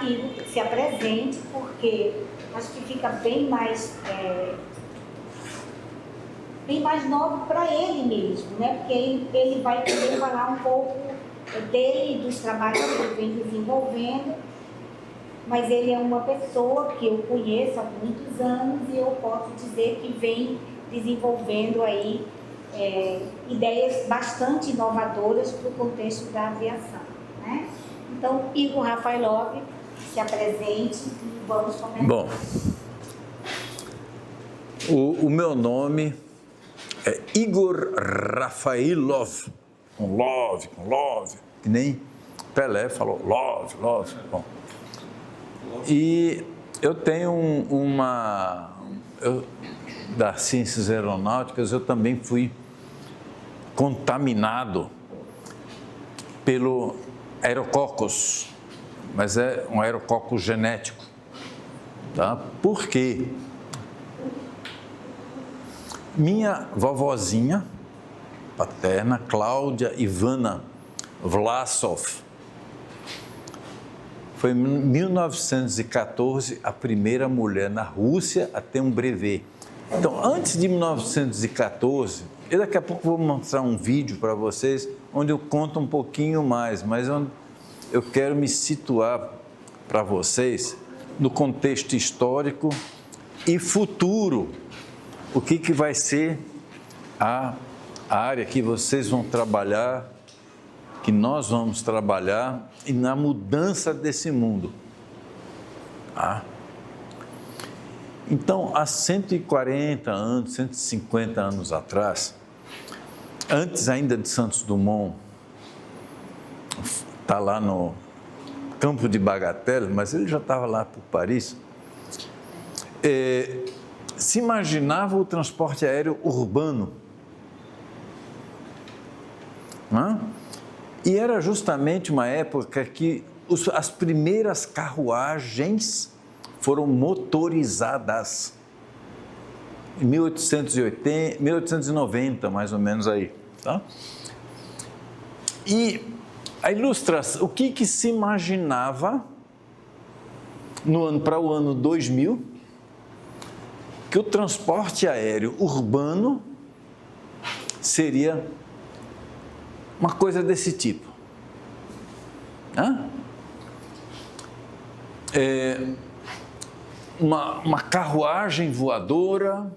Igor se apresente, porque acho que fica bem mais novo para ele mesmo, né? Porque ele vai poder falar um pouco dele, dos trabalhos que ele vem desenvolvendo, mas ele é uma pessoa que eu conheço há muitos anos e eu posso dizer que vem desenvolvendo aí ideias bastante inovadoras para o contexto da aviação, né? Então, Igor Rafailov, se apresente e vamos começar. Bom, o meu nome é Igor Rafailov, com love, que nem Pelé falou, love. Bom, e eu tenho das ciências aeronáuticas, eu também fui contaminado pelo aerococcus, mas é um aerococcus genético, tá? Por quê? Minha vovozinha paterna, Cláudia Ivana Vlasov, foi em 1914 a primeira mulher na Rússia a ter um brevet. Então, antes de 1914, eu daqui a pouco vou mostrar um vídeo para vocês onde eu conto um pouquinho mais, mas eu quero me situar para vocês no contexto histórico e futuro. O que vai ser a área que vocês vão trabalhar, que nós vamos trabalhar e na mudança desse mundo. Então, há 140 anos, 150 anos atrás, antes ainda de Santos Dumont, está lá no campo de Bagatelle, mas ele já estava lá por Paris, se imaginava o transporte aéreo urbano. E era justamente uma época que as primeiras carruagens foram motorizadas, em 1890, mais ou menos aí, tá? E a ilustração, o que se imaginava para o ano 2000, que o transporte aéreo urbano seria uma coisa desse tipo. Uma carruagem voadora,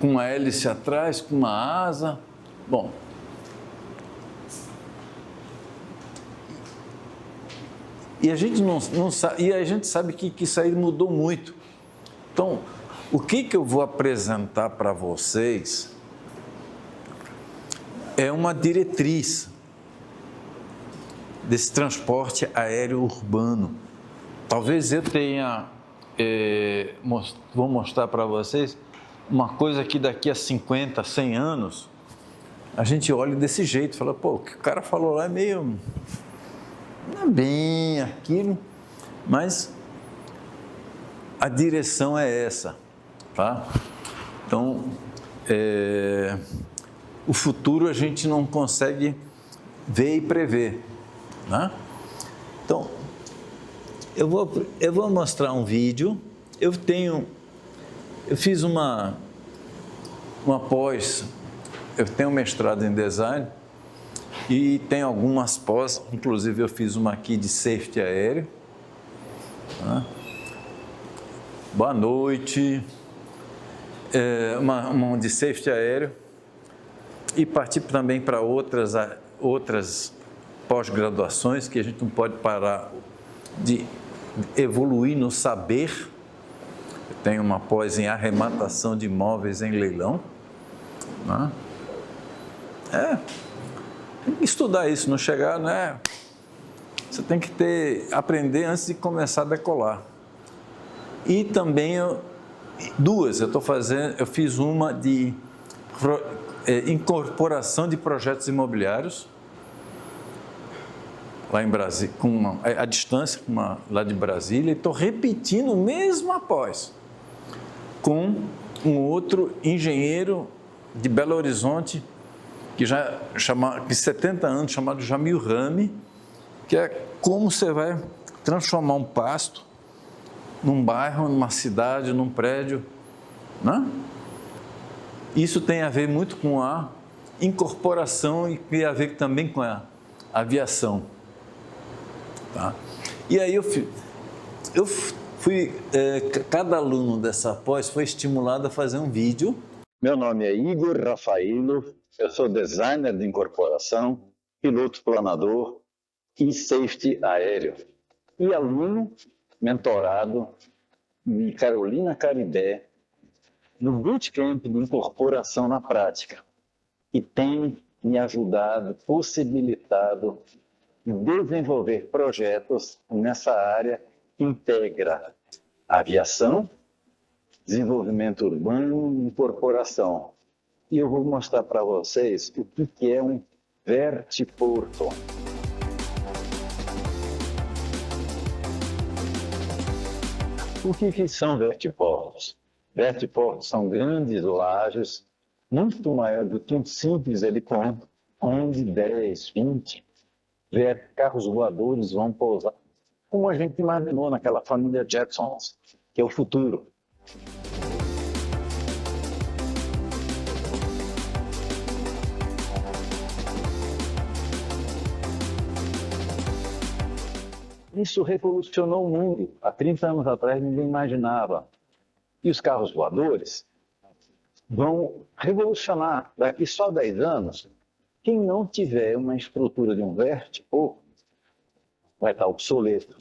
com uma hélice atrás, com uma asa. Bom, e a gente não sabe, e a gente sabe que isso aí mudou muito. Então, o que eu vou apresentar para vocês é uma diretriz desse transporte aéreo urbano. Talvez eu tenha, vou mostrar para vocês uma coisa que daqui a 50, 100 anos, a gente olha desse jeito, fala, pô, o que o cara falou lá é meio, não é bem aquilo, mas a direção é essa, tá? Então, o futuro a gente não consegue ver e prever, né? Então, eu vou mostrar um vídeo. Eu fiz uma pós, eu tenho mestrado em design e tenho algumas pós, inclusive eu fiz uma aqui de safety aéreo, né? Boa noite, uma de safety aéreo, e partir também para outras pós-graduações, que a gente não pode parar de evoluir no saber. Eu tenho uma pós em arrematação de imóveis em leilão, né? Tem que estudar isso, não chegar, né? Você tem que aprender antes de começar a decolar. E também eu fiz uma de incorporação de projetos imobiliários, lá em Brasília, à distância, lá de Brasília, e estou repetindo o mesmo após, com um outro engenheiro de Belo Horizonte, que 70 anos, chamado Jamil Rami, que é como você vai transformar um pasto num bairro, numa cidade, num prédio, né? Isso tem a ver muito com a incorporação e tem a ver também com a aviação. Tá? E aí cada aluno dessa pós foi estimulado a fazer um vídeo. Meu nome é Igor Rafailo, eu sou designer de incorporação, piloto planador e safety aéreo. E aluno mentorado de Carolina Caribé, no Bootcamp de Incorporação na Prática. E tem me ajudado, possibilitado desenvolver projetos nessa área que integra aviação, desenvolvimento urbano e incorporação. E eu vou mostrar para vocês o que é um vertiporto. O que são vertiportos? Vertiportos são grandes lajes, muito maior do que um simples helicóptero, onde 10, 20 carros voadores vão pousar, como a gente imaginou naquela família Jetsons, que é o futuro. Isso revolucionou o mundo. Há 30 anos atrás ninguém imaginava. E os carros voadores vão revolucionar. Daqui só 10 anos, quem não tiver uma estrutura de um vertiporto vai estar obsoleto.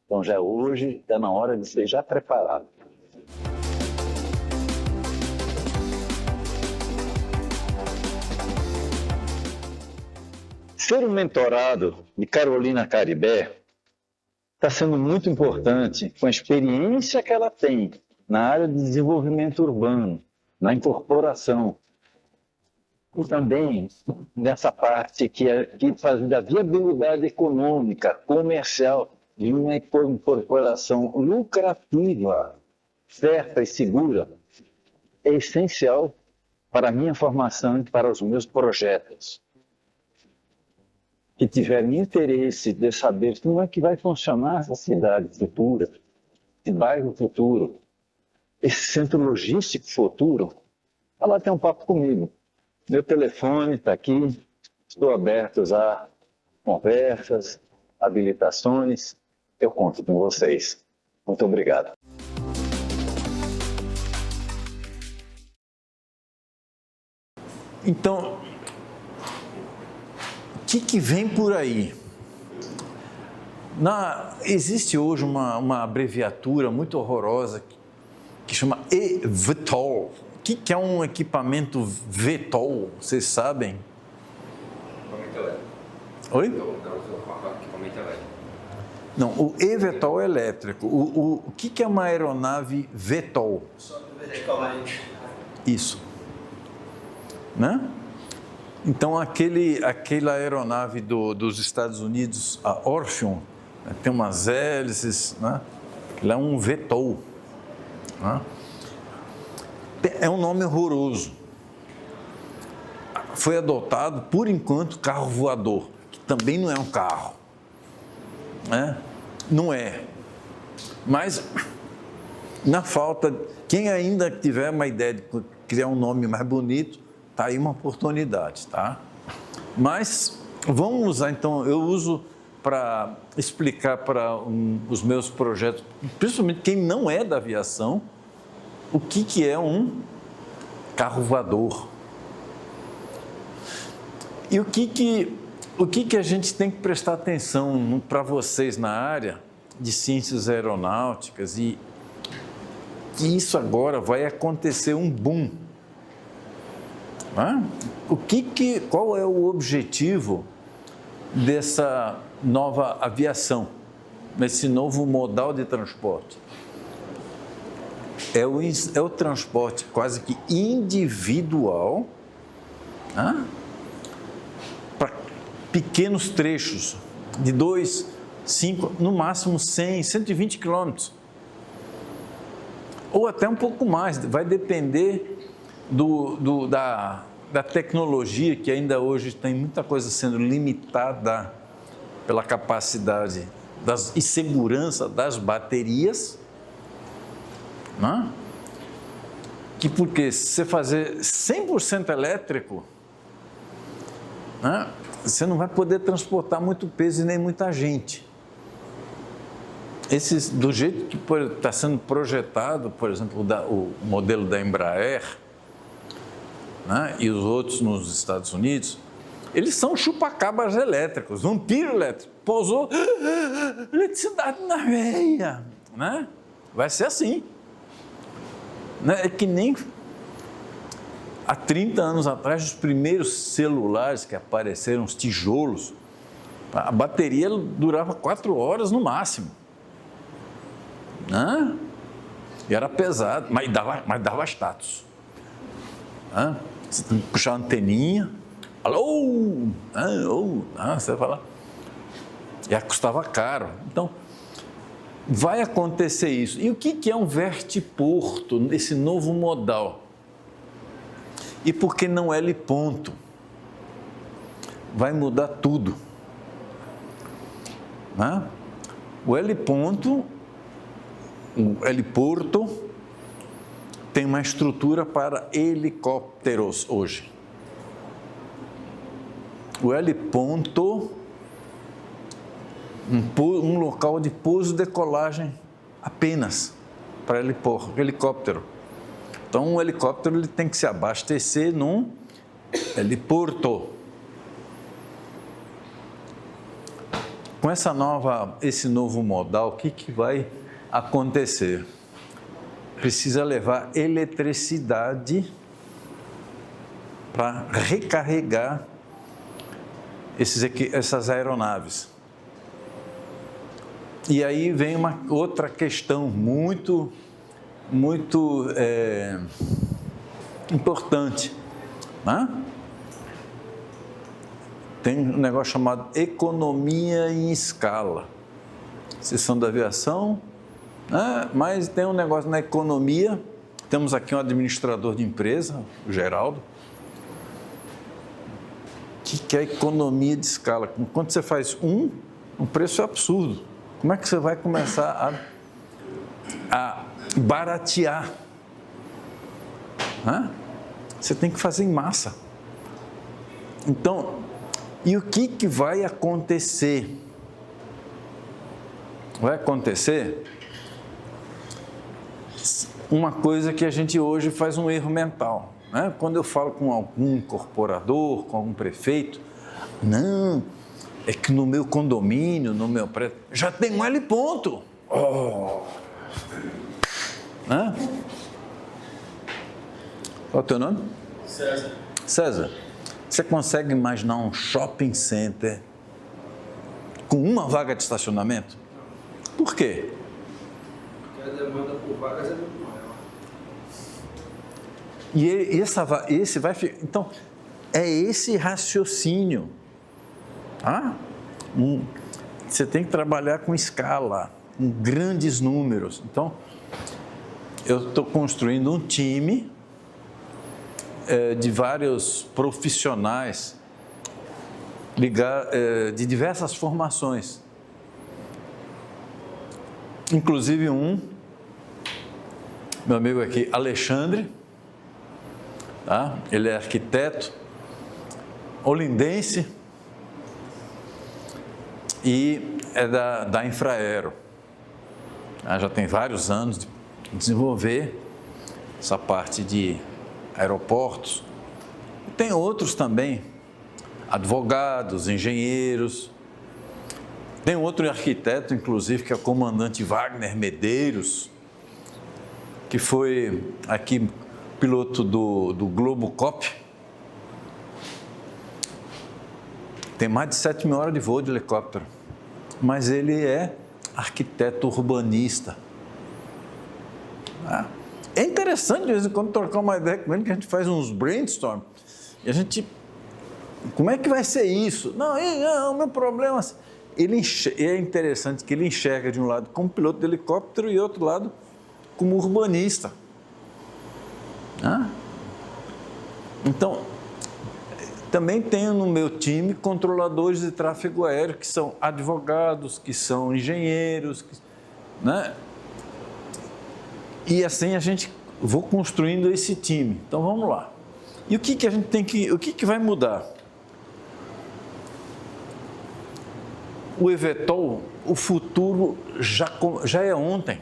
Então já hoje está na hora de ser já preparado. Ser um mentorado de Carolina Caribé está sendo muito importante com a experiência que ela tem na área de desenvolvimento urbano, na incorporação, e também nessa parte que faz da viabilidade econômica, comercial, de uma incorporação lucrativa, certa e segura, é essencial para a minha formação e para os meus projetos. Que tiverem interesse de saber como é que vai funcionar essa cidade futura, esse bairro futuro, esse centro logístico futuro, vai lá ter um papo comigo. Meu telefone está aqui, estou aberto a conversas, habilitações, eu conto com vocês. Muito obrigado. Então, o que vem por aí? Existe hoje uma abreviatura muito horrorosa que chama eVTOL. O que é um equipamento VTOL? Vocês sabem? Equipamento elétrico. Oi? Equipamento elétrico. Não, o eVTOL é elétrico. O que é uma aeronave VTOL? Verticalmente. Isso. Né? Então, aquela aeronave dos Estados Unidos, a Orpheum, tem umas hélices, né? Ela é um VTOL. Né? É um nome horroroso. Foi adotado, por enquanto, carro voador, que também não é um carro. Né? Não é. Mas, na falta, quem ainda tiver uma ideia de criar um nome mais bonito, está aí uma oportunidade, tá? Mas vamos usar, então, eu uso para explicar para os meus projetos, principalmente quem não é da aviação, o que é um carro voador. E o que a gente tem que prestar atenção para vocês na área de ciências aeronáuticas e que isso agora vai acontecer um boom. Qual é o objetivo dessa nova aviação, desse novo modal de transporte? É o transporte quase que individual, para pequenos trechos de 2, 5, no máximo 100, 120 quilômetros. Ou até um pouco mais, vai depender da tecnologia, que ainda hoje tem muita coisa sendo limitada pela capacidade e segurança das baterias, né? Que porque se você fazer 100% elétrico, né, você não vai poder transportar muito peso e nem muita gente. Do jeito que está sendo projetado, por exemplo, o modelo da Embraer, né, e os outros nos Estados Unidos, eles são chupacabras elétricos, vampiro elétrico. Pousou, eletricidade na veia, né? Vai ser assim. Né? É que nem há 30 anos atrás, os primeiros celulares que apareceram, os tijolos, a bateria durava 4 horas no máximo. Né? E era pesado, mas dava status. Né? Você tem que puxar a anteninha, alô, você fala, e custava caro. Então, vai acontecer isso. E o que é um vertiporto, esse novo modal? E por que não heliponto? Vai mudar tudo. Né? O heliporto tem uma estrutura para helicópteros hoje. O heliponto, um local de pouso e decolagem apenas para helicóptero. Então, um helicóptero ele tem que se abastecer num heliporto. Com esse novo modal, o que vai acontecer? Precisa levar eletricidade para recarregar essas aeronaves. E aí vem uma outra questão muito importante, né? Tem um negócio chamado economia em escala. Vocês são da aviação, né? Mas tem um negócio na economia. Temos aqui um administrador de empresa, o Geraldo. O que é economia de escala? Quando você faz o preço é absurdo. Como é que você vai começar a baratear? Hã? Você tem que fazer em massa. Então, e o que vai acontecer? Vai acontecer uma coisa que a gente hoje faz um erro mental. Né? Quando eu falo com algum incorporador, com algum prefeito, não, é que no meu condomínio, no meu prédio, já tem um heliponto. Oh. Né? Qual é o teu nome? César. César, você consegue imaginar um shopping center com uma vaga de estacionamento? Por quê? Porque a demanda por vagas é muito maior. E esse vai ficar. Então, é esse raciocínio. Tá? Você tem que trabalhar com escala, com grandes números. Então, eu estou construindo um time de vários profissionais de diversas formações. Inclusive meu amigo aqui, Alexandre, tá? Ele é arquiteto, olindense e é da Infraero. Já tem vários anos de desenvolver essa parte de aeroportos. Tem outros também, advogados, engenheiros. Tem outro arquiteto, inclusive, que é o comandante Wagner Medeiros, que foi aqui piloto do Globocop. Tem mais de 7 mil horas de voo de helicóptero, mas ele é arquiteto urbanista. É interessante de vez em quando trocar uma ideia com ele, que a gente faz uns brainstorm, e a gente, como é que vai ser isso? Não, o meu problema... É interessante que ele enxerga de um lado como piloto de helicóptero e outro lado como urbanista. Então, Também tenho no meu time controladores de tráfego aéreo, que são advogados, que são engenheiros, né? E assim vou construindo esse time. Então vamos lá. E o que a gente tem o que vai mudar? O eVTOL, o futuro já é ontem.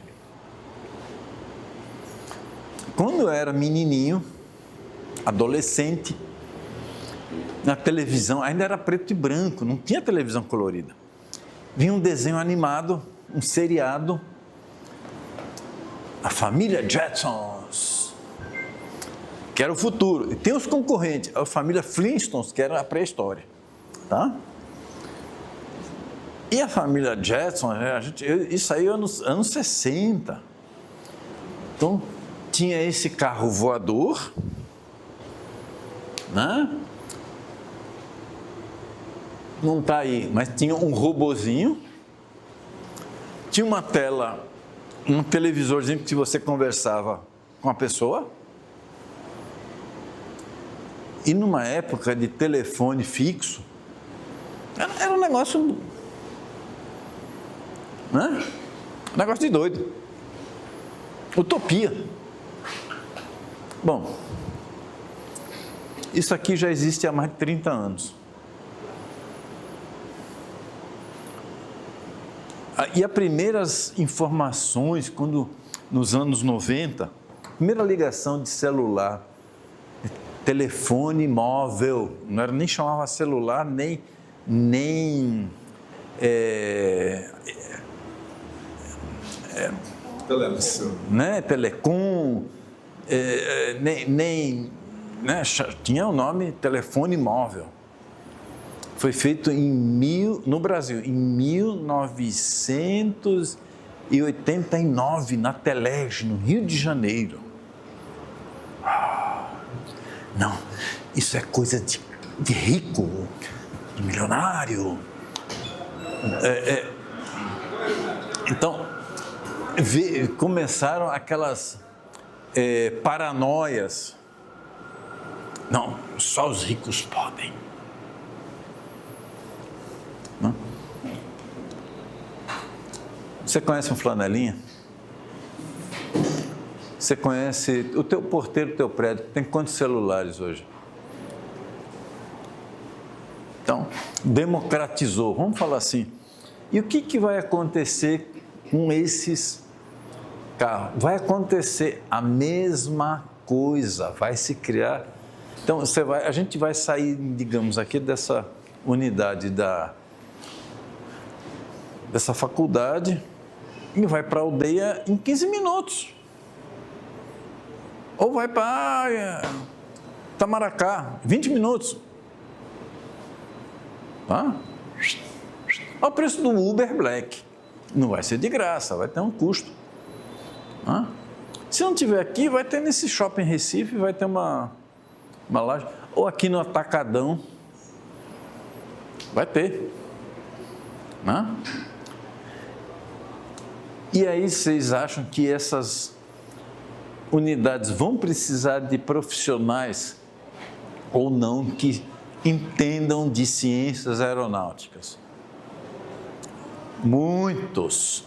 Quando eu era menininho, adolescente, na televisão, ainda era preto e branco, não tinha televisão colorida. Vinha um desenho animado, um seriado, a família Jetsons, que era o futuro. E tem os concorrentes, a família Flintstones, que era a pré-história. Tá? E a família Jetson, isso aí anos 60. Então, tinha esse carro voador, né? Não está aí, mas tinha um robozinho, tinha uma tela, um televisorzinho que você conversava com a pessoa. E numa época de telefone fixo, era um negócio, né? Um negócio de doido. Utopia. Bom, isso aqui já existe há mais de 30 anos. E as primeiras informações, quando nos anos 90, primeira ligação de celular, telefone móvel, não era nem chamava celular, nem telecom, né, tinha o nome telefone móvel. Foi feito no Brasil, em 1989, na Telege, no Rio de Janeiro. Não, isso é coisa de rico, de milionário. Então, começaram aquelas paranoias. Não, só os ricos podem. Não? Você conhece um flanelinha? Você conhece o teu porteiro do teu prédio? Tem quantos celulares hoje? Então, democratizou, vamos falar assim. E o que vai acontecer com esses carros? Vai acontecer a mesma coisa, vai se criar. Então, a gente vai sair, digamos, aqui dessa unidade dessa faculdade e vai para a aldeia em 15 minutos. Ou vai para Tamaracá, 20 minutos. Tá? Olha o preço do Uber Black. Não vai ser de graça, vai ter um custo. Tá? Se não tiver aqui, vai ter nesse shopping Recife, vai ter uma loja. Ou aqui no Atacadão. Vai ter. Tá? E aí vocês acham que essas unidades vão precisar de profissionais ou não que entendam de ciências aeronáuticas? Muitos.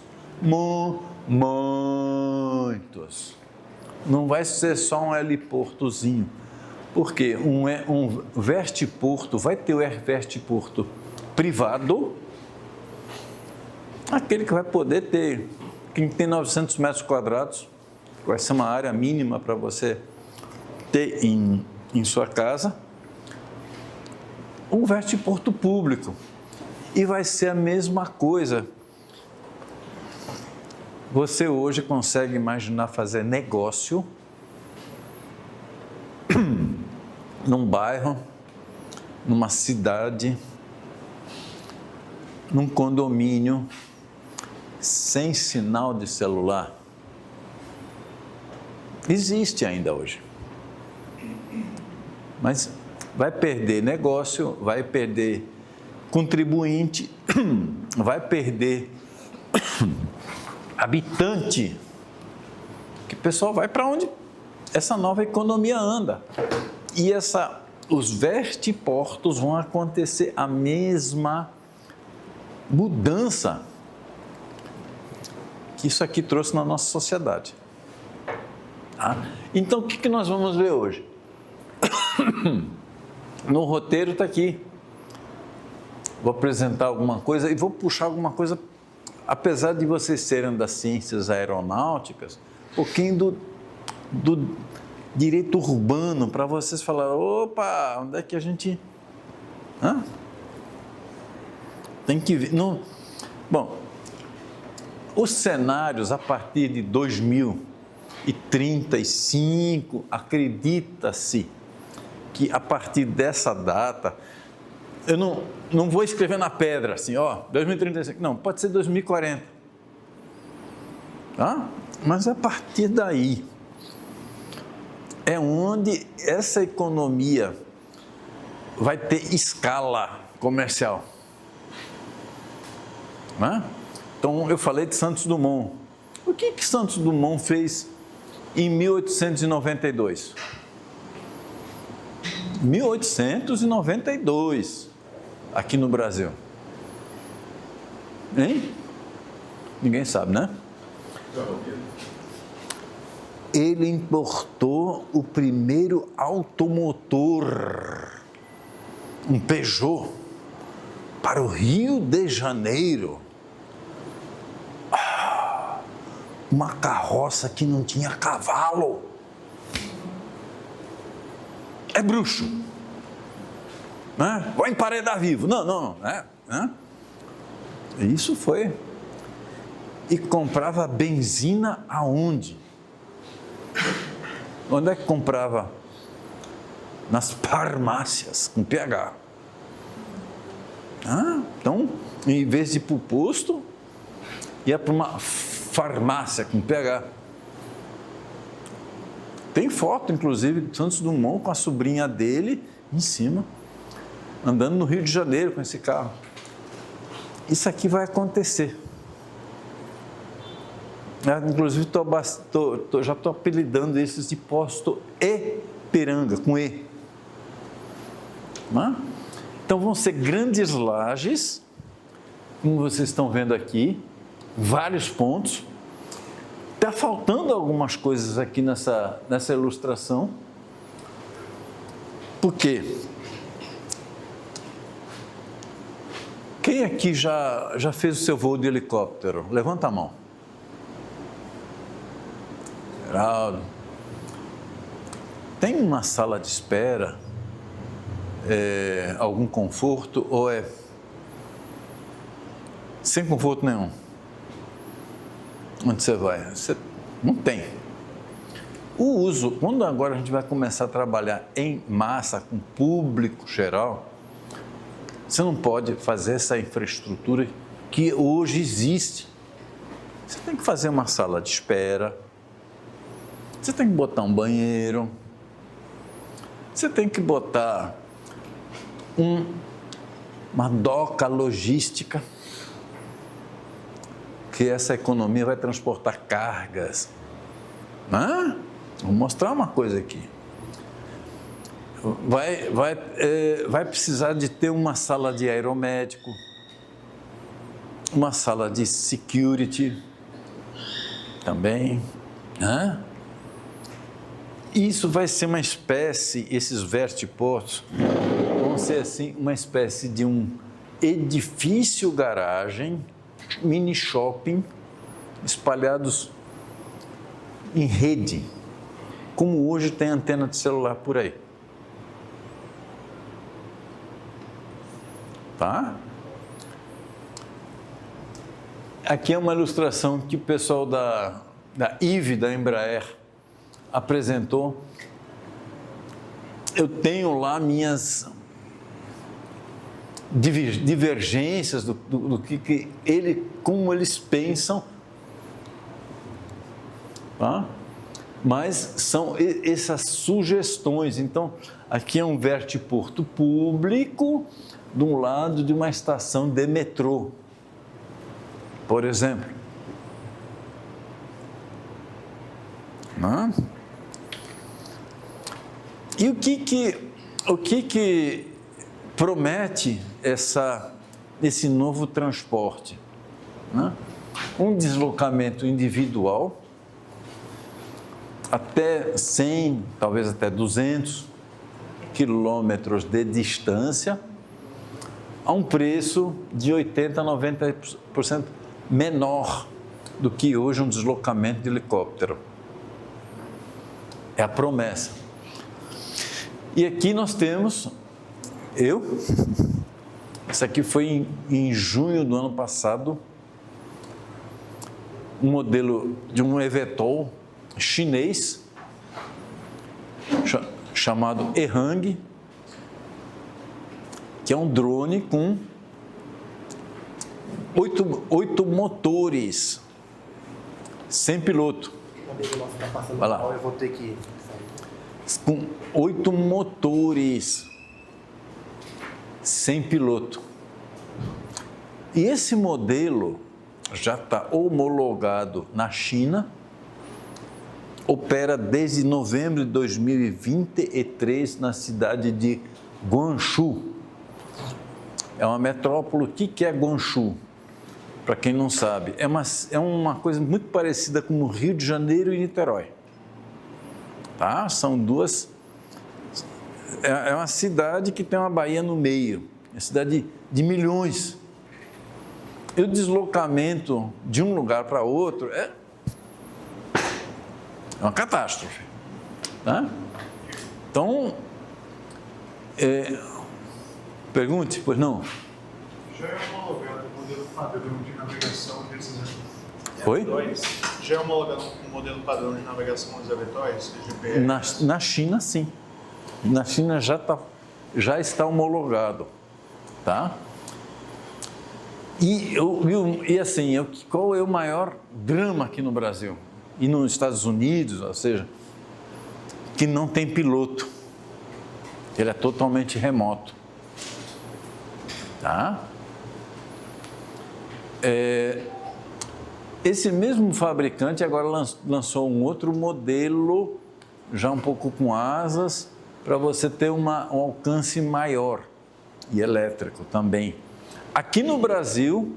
Muitos. Não vai ser só um heliportozinho. Porque um vertiporto, vai ter o vertiporto privado, aquele que vai poder ter, quem tem 900 metros quadrados, vai ser uma área mínima para você ter em sua casa, um vertiporto público. E vai ser a mesma coisa. Você hoje consegue imaginar fazer negócio num bairro, numa cidade, num condomínio, sem sinal de celular? Existe ainda hoje. Mas vai perder negócio, vai perder contribuinte, vai perder habitante, que o pessoal vai para onde essa nova economia anda. E essa os vertiportos vão acontecer a mesma mudança que isso aqui trouxe na nossa sociedade. Tá? Então, o que nós vamos ver hoje? No roteiro está aqui. Vou apresentar alguma coisa e vou puxar alguma coisa, apesar de vocês serem das ciências aeronáuticas, um pouquinho do direito urbano, para vocês falarem, opa, onde é que a gente... Tem que ver... Não... Bom, os cenários a partir de 2035, acredita-se que a partir dessa data, eu não vou escrever na pedra assim, 2035, não, pode ser 2040, tá? Mas a partir daí, é onde essa economia vai ter escala comercial. Né? Então, eu falei de Santos Dumont. O que Santos Dumont fez em 1892? 1892, aqui no Brasil. Hein? Ninguém sabe, né? Ele importou o primeiro automotor, um Peugeot, para o Rio de Janeiro. Uma carroça que não tinha cavalo. É bruxo. Né? Vai emparedar vivo. Não. Isso foi. E comprava benzina aonde? Onde é que comprava? Nas farmácias, com PH. Então, em vez de ir para o posto, ia para uma farmácia com PH. Tem foto, inclusive, de Santos Dumont com a sobrinha dele em cima, andando no Rio de Janeiro com esse carro. Isso aqui vai acontecer. Inclusive, já estou apelidando esses de posto Ipiranga, com E. Então, vão ser grandes lajes, como vocês estão vendo aqui, vários pontos. Está faltando algumas coisas aqui nessa ilustração. Por quê? Quem aqui já fez o seu voo de helicóptero? Levanta a mão. Geraldo. Tem uma sala de espera? Algum conforto? Ou é sem conforto nenhum? Onde você vai? Você não tem. O uso, quando agora a gente vai começar a trabalhar em massa, com público geral, você não pode fazer essa infraestrutura que hoje existe. Você tem que fazer uma sala de espera, você tem que botar um banheiro, você tem que botar uma doca logística, que essa economia vai transportar cargas. Vou mostrar uma coisa aqui. Vai precisar de ter uma sala de aeromédico, uma sala de security também. Isso vai ser uma espécie, esses vertiportos vão ser assim, uma espécie de um edifício garagem, mini shopping, espalhados em rede, como hoje tem antena de celular por aí. Tá? Aqui é uma ilustração que o pessoal da IVE, da Embraer, apresentou. Eu tenho lá minhas divergências do que como eles pensam, tá? Mas são essas sugestões. Então, aqui é um vertiporto público de um lado de uma estação de metrô, por exemplo. E o que o que promete esse novo transporte? Né? Um deslocamento individual, até 100, talvez até 200 quilômetros de distância, a um preço de 80% a 90% menor do que hoje um deslocamento de helicóptero. É a promessa. E aqui nós temos, isso aqui foi em junho do ano passado, um modelo de um eVTOL chinês, chamado Ehang, que é um drone com 8 motores, sem piloto. Vai lá. Eu vou ter que... Com 8 motores, sem piloto. E esse modelo já está homologado na China, opera desde novembro de 2023 na cidade de Guangzhou. É uma metrópole. O que é Guangzhou? Para quem não sabe, é uma coisa muito parecida com o Rio de Janeiro e Niterói. Tá? São duas... É uma cidade que tem uma baía no meio. É uma cidade de milhões. E o deslocamento de um lugar para outro é uma catástrofe. Tá? Então, pergunte, pois não. Já é homologado o modelo padrão de navegação desses Oi? eVTOLs? Já é homologado um modelo padrão de navegação dos eVTOLs? GPS? Na China, sim. Na China já está homologado. Tá? E assim, qual é o maior drama aqui no Brasil? E nos Estados Unidos, ou seja, que não tem piloto. Ele é totalmente remoto. Tá? Esse mesmo fabricante agora lançou um outro modelo, já um pouco com asas, para você ter um alcance maior, e elétrico também. Aqui no Brasil,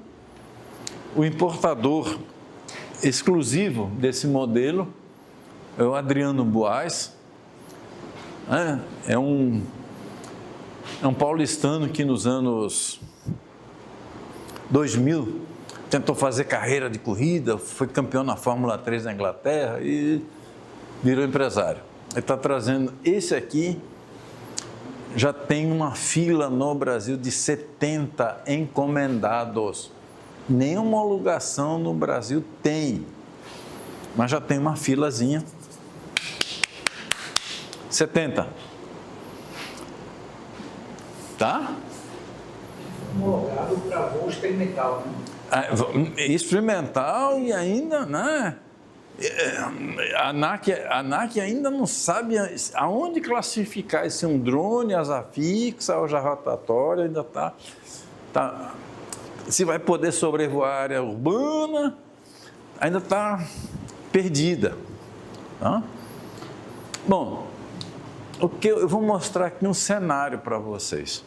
o importador exclusivo desse modelo é o Adriano Buais. É um paulistano que nos anos 2000 tentou fazer carreira de corrida, foi campeão na Fórmula 3 na Inglaterra e virou empresário. Ele está trazendo esse aqui, já tem uma fila no Brasil de 70 encomendados. Nem homologação no Brasil tem, mas já tem uma filazinha. 70. Tá? Homologado para voo experimental, né? Experimental e ainda, né? A ANAC ainda não sabe aonde classificar se um drone, asa fixa, asa rotatória, ainda está. Se vai poder sobrevoar a área urbana, ainda está perdida. Tá? Bom, eu vou mostrar aqui um cenário para vocês.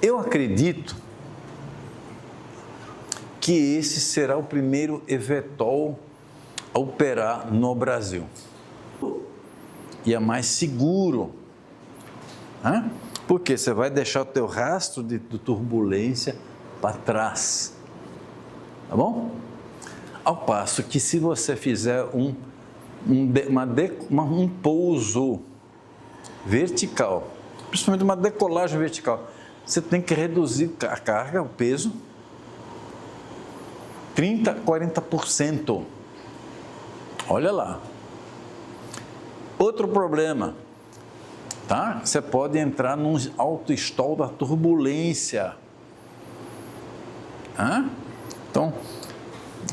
Eu acredito que esse será o primeiro eVTOL a operar no Brasil. E é mais seguro. Né? Porque você vai deixar o teu rastro de turbulência para trás. Tá bom? Ao passo que se você fizer um pouso vertical, principalmente uma decolagem vertical, você tem que reduzir a carga, o peso, 30% a 40%. Olha lá. Outro problema, tá? Você pode entrar num auto-stall da turbulência. Então,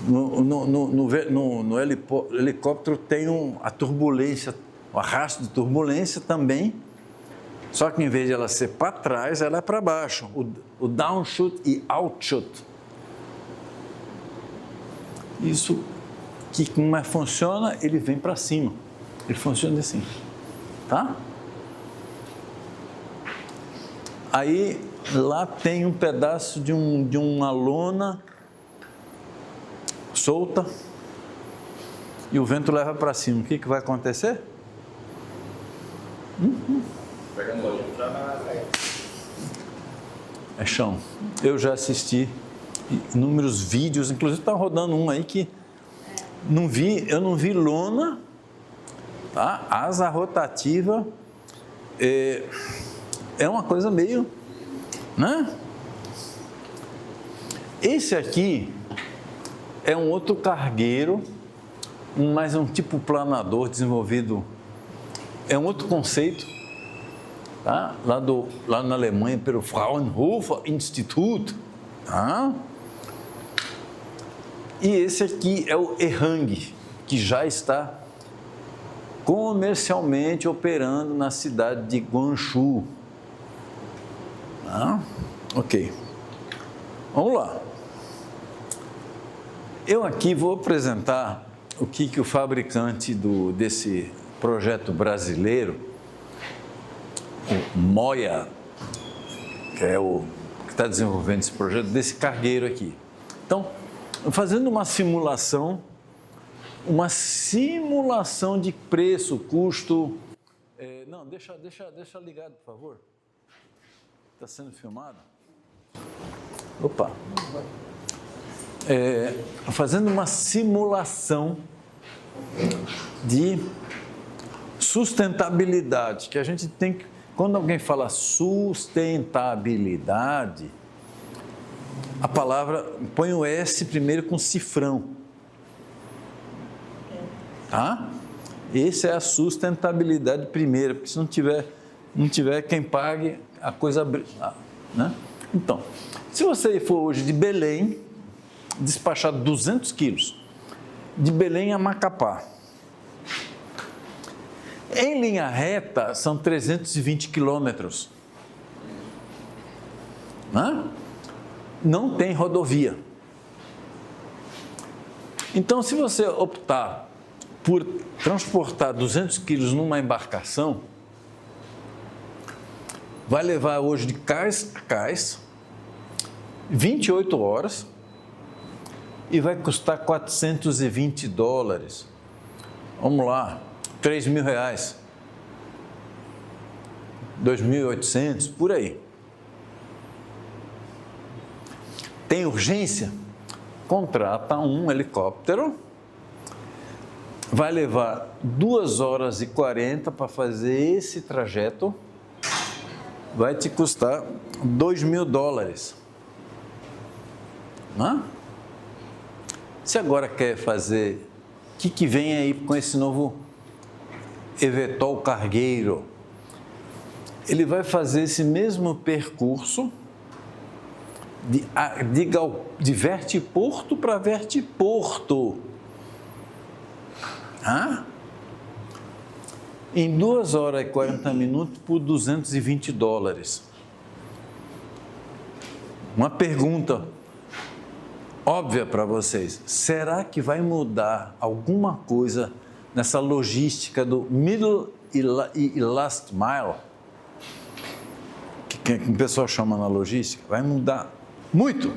no helicóptero tem a turbulência, o arrasto de turbulência também, só que em vez de ela ser para trás, ela é para baixo, o downshoot e outshoot. Isso, como funciona, ele vem para cima, ele funciona assim. tá? Aí lá tem um pedaço de uma lona solta e o vento leva para cima. O que vai acontecer? É chão. Eu já assisti inúmeros vídeos, inclusive está rodando um aí que eu não vi lona, tá? Asa rotativa, é uma coisa meio, né? Esse aqui é um outro cargueiro, mas um tipo planador desenvolvido, é um outro conceito, tá? Lá na Alemanha, pelo Fraunhofer Institut, tá? E esse aqui é o Ehang, que já está comercialmente operando na cidade de Guangzhou. Ah, ok. Vamos lá. Eu aqui vou apresentar o que o fabricante desse projeto brasileiro, o MOIA, que é o que está desenvolvendo esse projeto, desse cargueiro aqui. Então, fazendo uma simulação de preço, custo. Não, deixa ligado, por favor. Está sendo filmado? Opa! Fazendo uma simulação de sustentabilidade, que a gente tem que. Quando alguém fala sustentabilidade, a palavra põe o S primeiro com cifrão. Tá? Essa é a sustentabilidade primeira, porque se não tiver quem pague, a coisa... Né? Então, se você for hoje de Belém, despachar 200 quilos, de Belém a Macapá, em linha reta são 320 quilômetros. Né? Não tem rodovia. Então, se você optar por transportar 200 quilos numa embarcação, vai levar hoje de cais a cais 28 horas e vai custar $420. Vamos lá, R$3.000, 2.800, por aí. Tem urgência? Contrata um helicóptero, vai levar 2 horas e 40 para fazer esse trajeto, vai te custar $2.000. Não? Se agora quer fazer, o que vem aí com esse novo eVTOL cargueiro? Ele vai fazer esse mesmo percurso de vertiporto para vertiporto. Em 2 horas e 40 minutos por $220. Uma pergunta óbvia para vocês: será que vai mudar alguma coisa nessa logística do middle e last mile? Que o pessoal chama na logística? Vai mudar muito.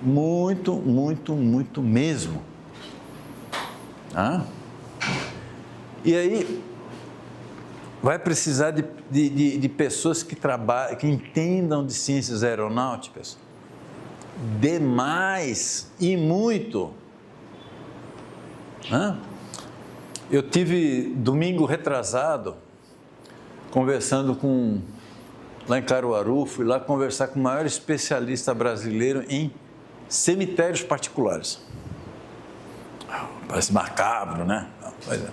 Muito, muito, muito mesmo. E aí vai precisar de pessoas que trabalham, que entendam de ciências aeronáuticas demais e muito. Eu tive domingo retrasado conversando lá em Caruaru, fui lá conversar com o maior especialista brasileiro em cemitérios particulares. Parece macabro, né? Ele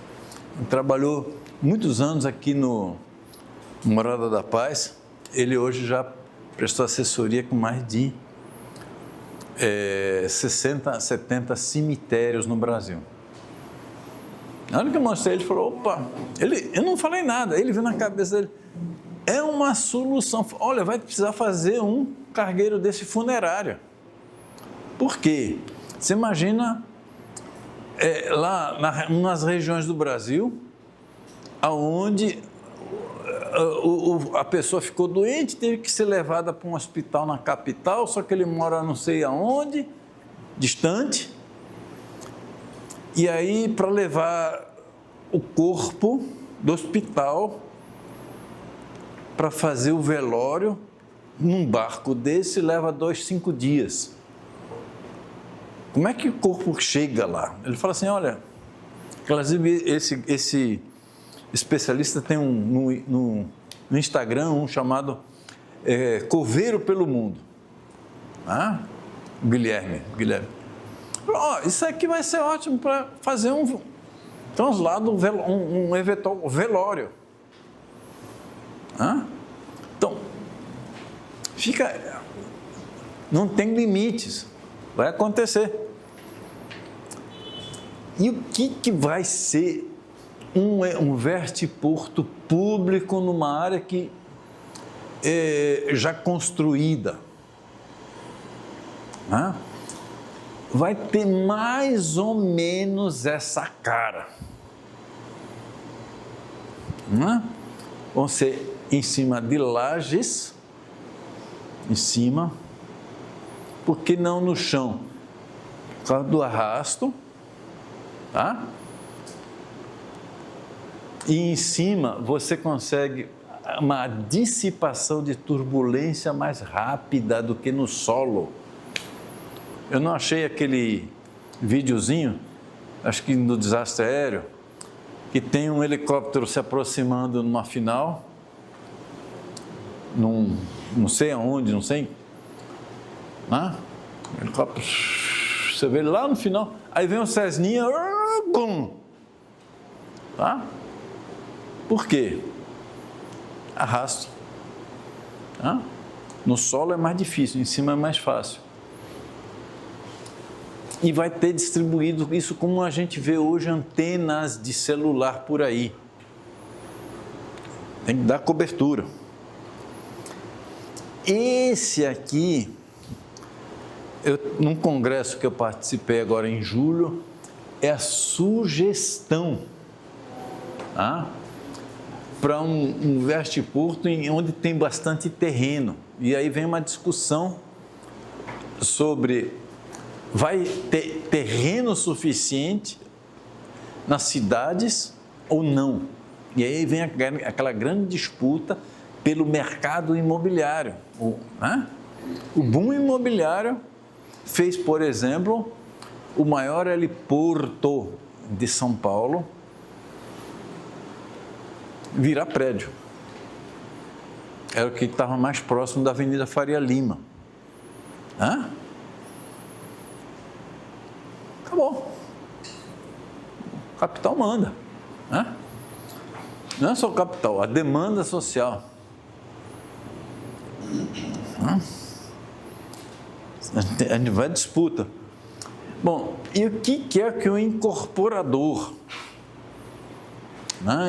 trabalhou muitos anos aqui no Morada da Paz. Ele hoje já prestou assessoria com mais de 60, 70 cemitérios no Brasil. Na hora que eu mostrei, ele falou: opa, eu não falei nada, ele viu na cabeça dele, é uma solução. Olha, vai precisar fazer um cargueiro desse funerário. Por quê? Você imagina lá nas regiões do Brasil aonde a pessoa ficou doente, teve que ser levada para um hospital na capital, só que ele mora não sei aonde, distante. E aí, para levar o corpo do hospital para fazer o velório, num barco desse, leva 5 dias. Como é que o corpo chega lá? Ele fala assim, olha, inclusive esse especialista tem no Instagram um chamado Coveiro pelo Mundo. Guilherme. Isso aqui vai ser ótimo para fazer um translado, um eventual velório. Então, não tem limites, vai acontecer. E o que vai ser um vertiporto público numa área que já construída? Vai ter mais ou menos essa cara. Vão ser em cima de lajes, por que não no chão? Por causa do arrasto, E em cima você consegue uma dissipação de turbulência mais rápida do que no solo. Eu não achei aquele videozinho, acho que no desastre aéreo, que tem um helicóptero se aproximando numa final, não sei aonde, não sei. O helicóptero, você vê ele lá no final, aí vem o Cessninha, bum! Por quê? Arrasto. No solo é mais difícil, em cima é mais fácil. E vai ter distribuído isso como a gente vê hoje, antenas de celular por aí. Tem que dar cobertura. Esse aqui, num congresso que eu participei agora em julho, é a sugestão para um vertiporto onde tem bastante terreno. E aí vem uma discussão sobre vai ter terreno suficiente nas cidades ou não. E aí vem aquela grande disputa pelo mercado imobiliário. O boom imobiliário fez, por exemplo, o maior heliporto de São Paulo virar prédio. Era o que estava mais próximo da Avenida Faria Lima. Acabou. O capital manda. Não é só o capital, a demanda social. A gente vai à disputa. Bom, e o que é que o incorporador,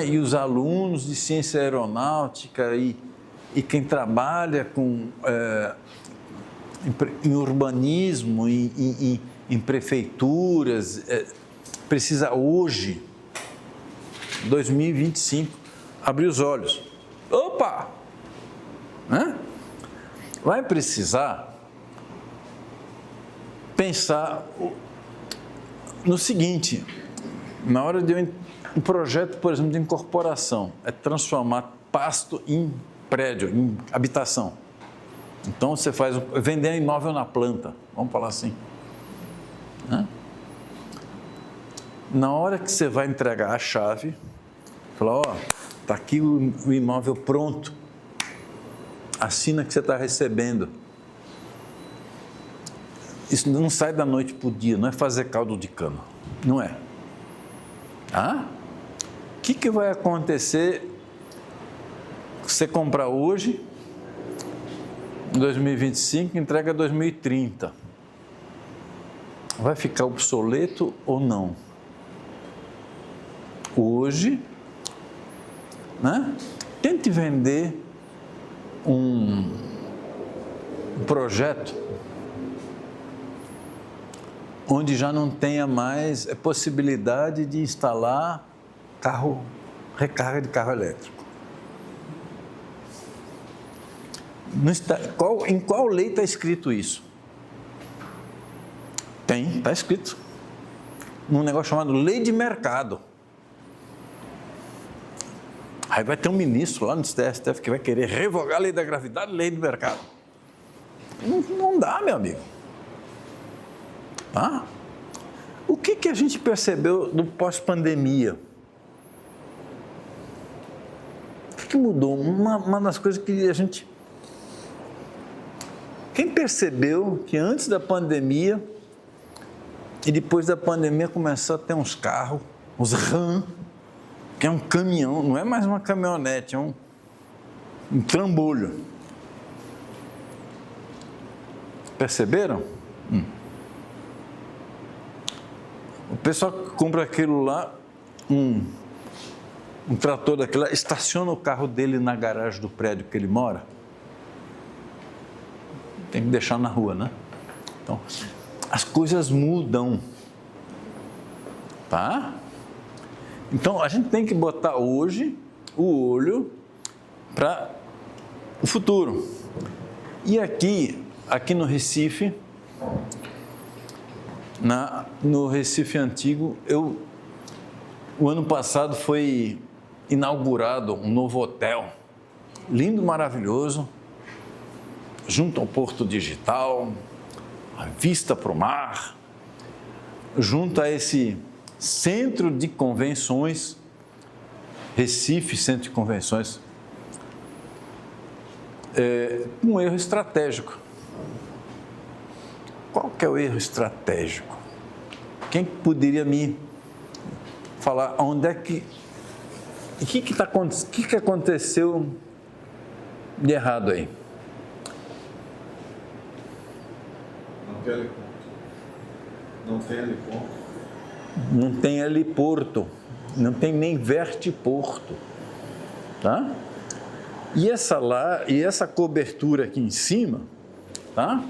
e os alunos de ciência aeronáutica e quem trabalha em urbanismo, em prefeituras, precisa hoje, 2025, abrir os olhos. Opa! Vai precisar pensar no seguinte, na hora de um projeto, por exemplo, de incorporação, é transformar pasto em prédio, em habitação. Então, você vender imóvel na planta, vamos falar assim. Na hora que você vai entregar a chave, falar, está aqui o imóvel pronto, assina que você está recebendo. Isso não sai da noite para o dia, não é fazer caldo de cana, não é. O que vai acontecer se você comprar hoje, em 2025, entrega 2030? Vai ficar obsoleto ou não? Hoje, tente vender um projeto onde já não tenha mais possibilidade de instalar carro recarga de carro elétrico. Em qual lei está escrito isso? Está escrito. Num negócio chamado Lei de Mercado. Aí vai ter um ministro lá no STF que vai querer revogar a lei da gravidade e a lei do mercado. Não dá, meu amigo. Tá? O que a gente percebeu do pós-pandemia? O que mudou? Uma das coisas que a gente... Quem percebeu que antes da pandemia e depois da pandemia começou a ter uns carros, os RAM, que é um caminhão, não é mais uma caminhonete, é um trambolho. Perceberam? O pessoal que compra aquilo lá, um trator daquele lá, estaciona o carro dele na garagem do prédio que ele mora. Tem que deixar na rua, né? Então, as coisas mudam. Tá? Então, a gente tem que botar hoje o olho para o futuro. E aqui no Recife, no Recife Antigo, o ano passado foi inaugurado um novo hotel, lindo, maravilhoso, junto ao Porto Digital, a vista para o mar, junto a esse centro de convenções, Recife Centro de Convenções, um erro estratégico. Qual que é o erro estratégico? Quem poderia me falar onde é que... O que aconteceu de errado aí? Não tem heliponto. Não tem heliporto. Não tem nem vertiporto. Tá? E essa cobertura aqui em cima, tá?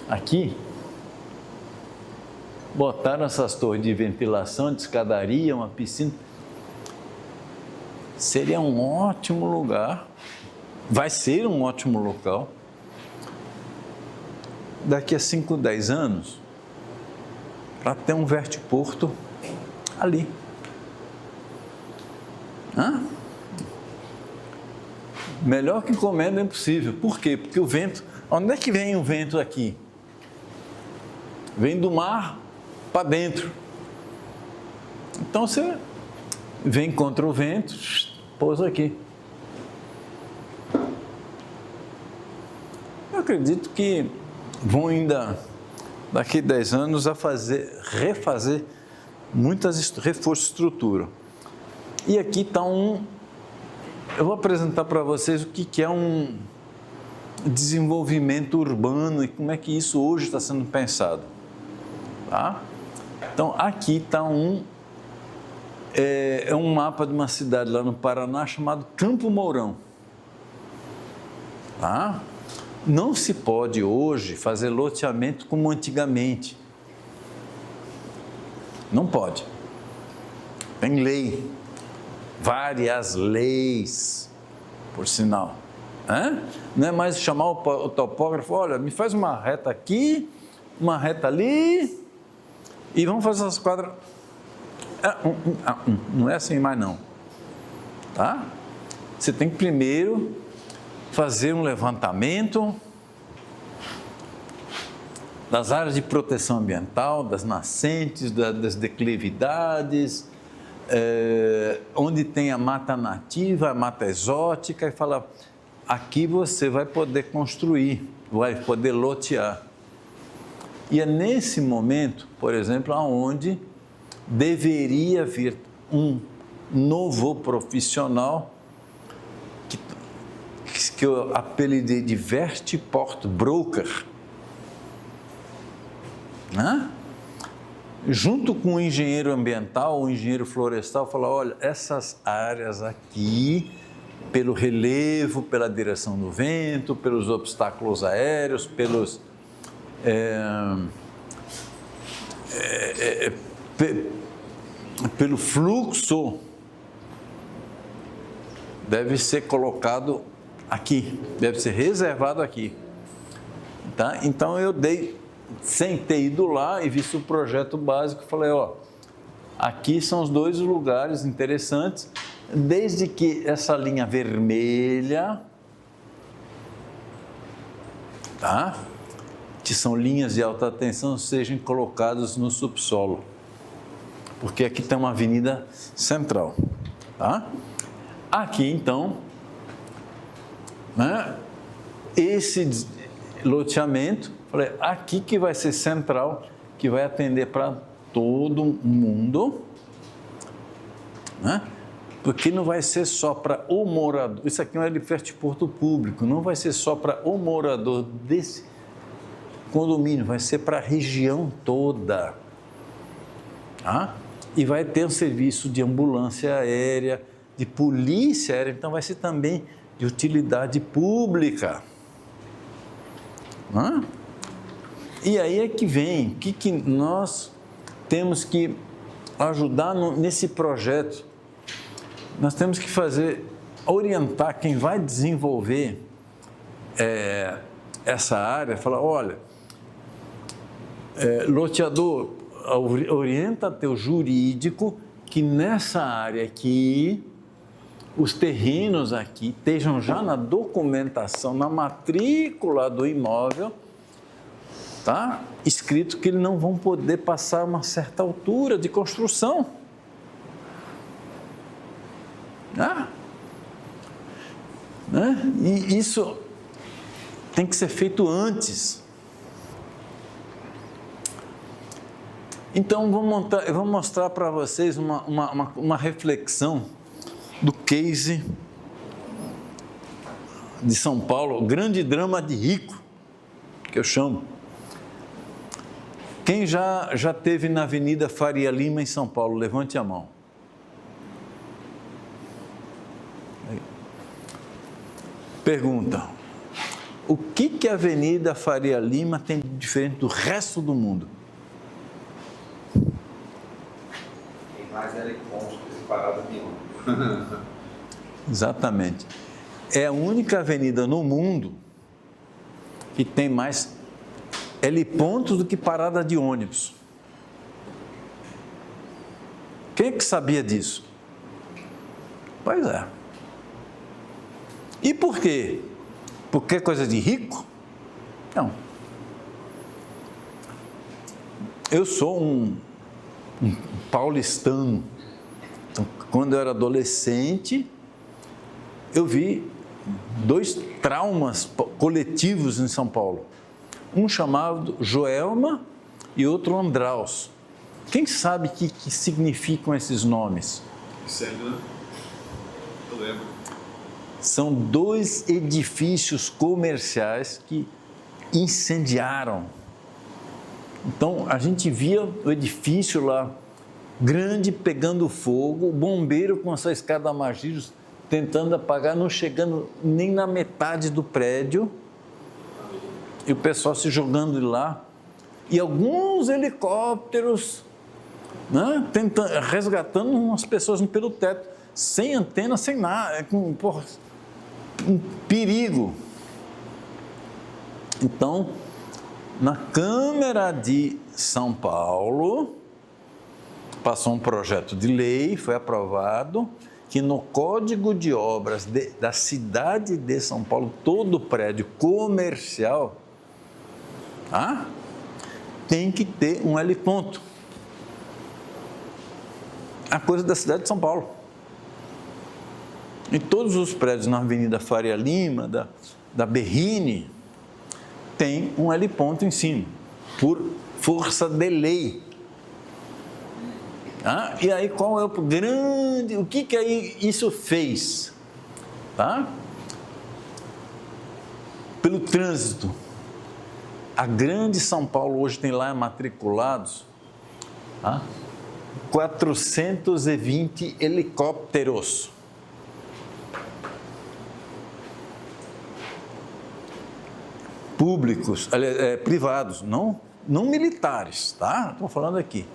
Aqui, botaram essas torres de ventilação, de escadaria, uma piscina. Seria um ótimo lugar, vai ser um ótimo local, daqui a 5, 10 anos, para ter um vertiporto ali. Melhor que encomenda é impossível. Por quê? Porque o vento... Onde é que vem o vento aqui? Vem do mar para dentro. Então você vem contra o vento, pousa aqui. Eu acredito que vão ainda, daqui a 10 anos, refazer muitas reforços de estrutura. E aqui está eu vou apresentar para vocês o que é um desenvolvimento urbano e como é que isso hoje está sendo pensado. Tá? Então, aqui está um mapa de uma cidade lá no Paraná chamado Campo Mourão. Tá? Não se pode hoje fazer loteamento como antigamente. Não pode. Tem lei. Várias leis, por sinal. Não é mais chamar o topógrafo, olha, me faz uma reta aqui, uma reta ali, e vamos fazer essas quadras. Não é assim mais não. Tá? Você tem que primeiro fazer um levantamento das áreas de proteção ambiental, das nascentes, das declividades, onde tem a mata nativa, a mata exótica, e fala, aqui você vai poder construir, vai poder lotear. E é nesse momento, por exemplo, onde deveria vir um novo profissional que eu apelidei de Vertiport Broker, né? Junto com o engenheiro ambiental, o engenheiro florestal, falar, olha, essas áreas aqui, pelo relevo, pela direção do vento, pelos obstáculos aéreos, pelo fluxo deve ser colocado aqui, deve ser reservado aqui. Tá? Então eu sem ter ido lá e visto o projeto básico, falei, ó, aqui são os 2 lugares interessantes, desde que essa linha vermelha, tá? Que são linhas de alta tensão, sejam colocadas no subsolo. Porque aqui tem uma avenida central, tá? Aqui, então, né, esse loteamento, falei, aqui que vai ser central, que vai atender para todo mundo, né? Porque não vai ser só para o morador, isso aqui é um heliporto público, não vai ser só para o morador desse condomínio, vai ser para a região toda, tá? E vai ter um serviço de ambulância aérea, de polícia aérea, então vai ser também de utilidade pública. Né? E aí é que vem, o que nós temos que ajudar nesse projeto? Nós temos que orientar quem vai desenvolver essa área, falar, olha, loteador, orienta teu jurídico que nessa área aqui, os terrenos aqui estejam já na documentação, na matrícula do imóvel, tá? Escrito que eles não vão poder passar uma certa altura de construção. Né? E isso tem que ser feito antes. Então, eu vou mostrar para vocês uma reflexão do case de São Paulo, o grande drama de rico, que eu chamo. Quem já esteve na Avenida Faria Lima, em São Paulo? Levante a mão. Pergunta: o que a Avenida Faria Lima tem de diferente do resto do mundo? Tem mais helicópteros parados de ônibus. Exatamente. É a única avenida no mundo que tem mais helipontos do que parada de ônibus. Quem é que sabia disso? Pois é. E por quê? Porque é coisa de rico? Não. Eu sou um paulistano. Então, quando eu era adolescente, eu vi 2 traumas coletivos em São Paulo. Um chamado Joelma e outro Andraus. Quem sabe o que significam esses nomes? Sério, né? Eu lembro. São 2 edifícios comerciais que incendiaram. Então, a gente via o edifício lá, grande, pegando fogo, o bombeiro com essa escada Magírios tentando apagar, não chegando nem na metade do prédio, e o pessoal se jogando de lá, e alguns helicópteros, né, resgatando umas pessoas pelo teto, sem antena, sem nada, com um perigo. Então, na Câmara de São Paulo, passou um projeto de lei, foi aprovado, que no Código de Obras da cidade de São Paulo, todo prédio comercial, tem que ter um heliponto. A coisa da cidade de São Paulo. Em todos os prédios na Avenida Faria Lima, da Berrini, tem um heliponto em cima, por força de lei. E aí qual é o grande... O que aí isso fez? Pelo trânsito. A grande São Paulo hoje tem lá matriculados 420 helicópteros. Públicos, privados, não militares, tá? Estou falando aqui.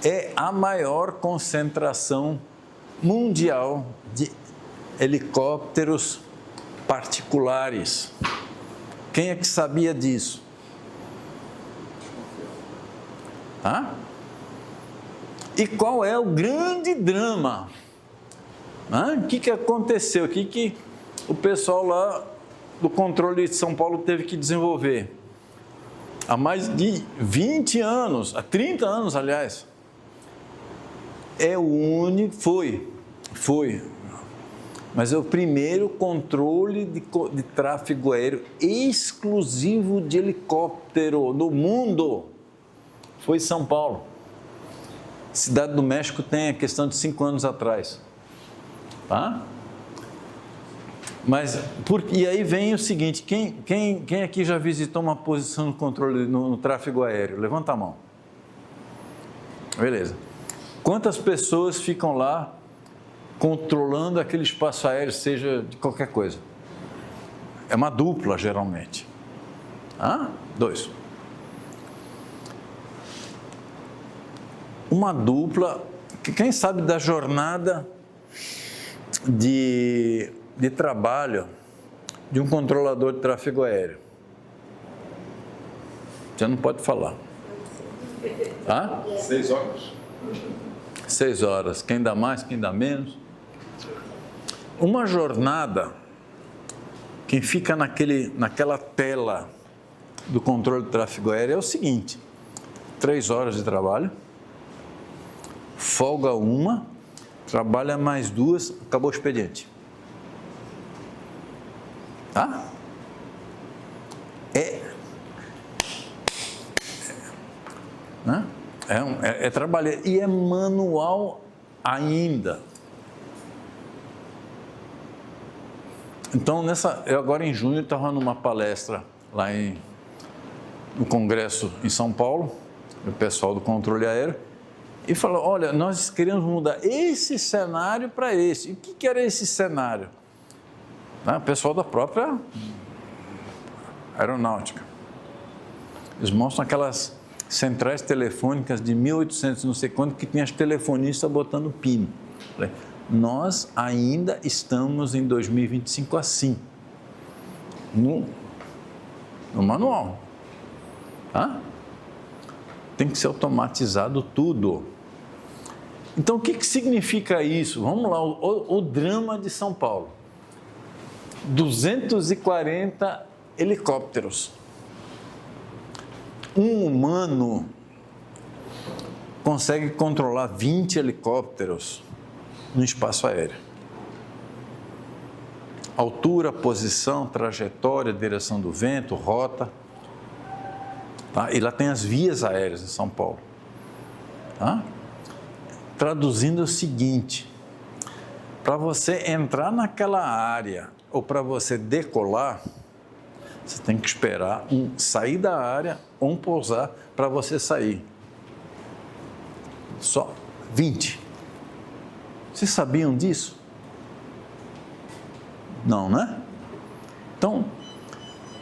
É a maior concentração mundial de helicópteros particulares. Quem é que sabia disso? E qual é o grande drama? O que aconteceu? O que o pessoal lá do controle de São Paulo teve que desenvolver? Há mais de 20 anos, há 30 anos, aliás, é o único, mas é o primeiro controle de tráfego aéreo exclusivo de helicóptero no mundo. Foi São Paulo. Cidade do México tem a questão de 5 anos atrás. Tá? Mas, e aí vem o seguinte, quem aqui já visitou uma posição de controle no tráfego aéreo? Levanta a mão. Beleza. Quantas pessoas ficam lá controlando aquele espaço aéreo, seja de qualquer coisa? É uma dupla, geralmente. 2. Uma dupla, quem sabe da jornada de trabalho de um controlador de tráfego aéreo? Você não pode falar. 6 horas. 6 horas. Quem dá mais, quem dá menos. Uma jornada, quem fica naquela tela do controle de tráfego aéreo é o seguinte: 3 horas de trabalho, folga 1, trabalha mais 2, acabou o expediente. É trabalho, e é manual ainda. Então, eu agora em junho estava numa palestra lá no Congresso em São Paulo, o pessoal do controle aéreo, e falou: olha, nós queremos mudar esse cenário para esse. E o que era esse cenário? O pessoal da própria aeronáutica. Eles mostram aquelas centrais telefônicas de 1800 não sei quanto, que tinha as telefonistas botando pino. Nós ainda estamos em 2025 assim, no manual. Tem que ser automatizado tudo. Então, o que significa isso? Vamos lá, o drama de São Paulo. 240 helicópteros. Um humano consegue controlar 20 helicópteros no espaço aéreo. Altura, posição, trajetória, direção do vento, rota. E lá tem as vias aéreas em São Paulo. Traduzindo é o seguinte: para você entrar naquela área ou para você decolar, você tem que esperar sair da área ou pousar para você sair. Só 20. Vocês sabiam disso? Não, né? Então,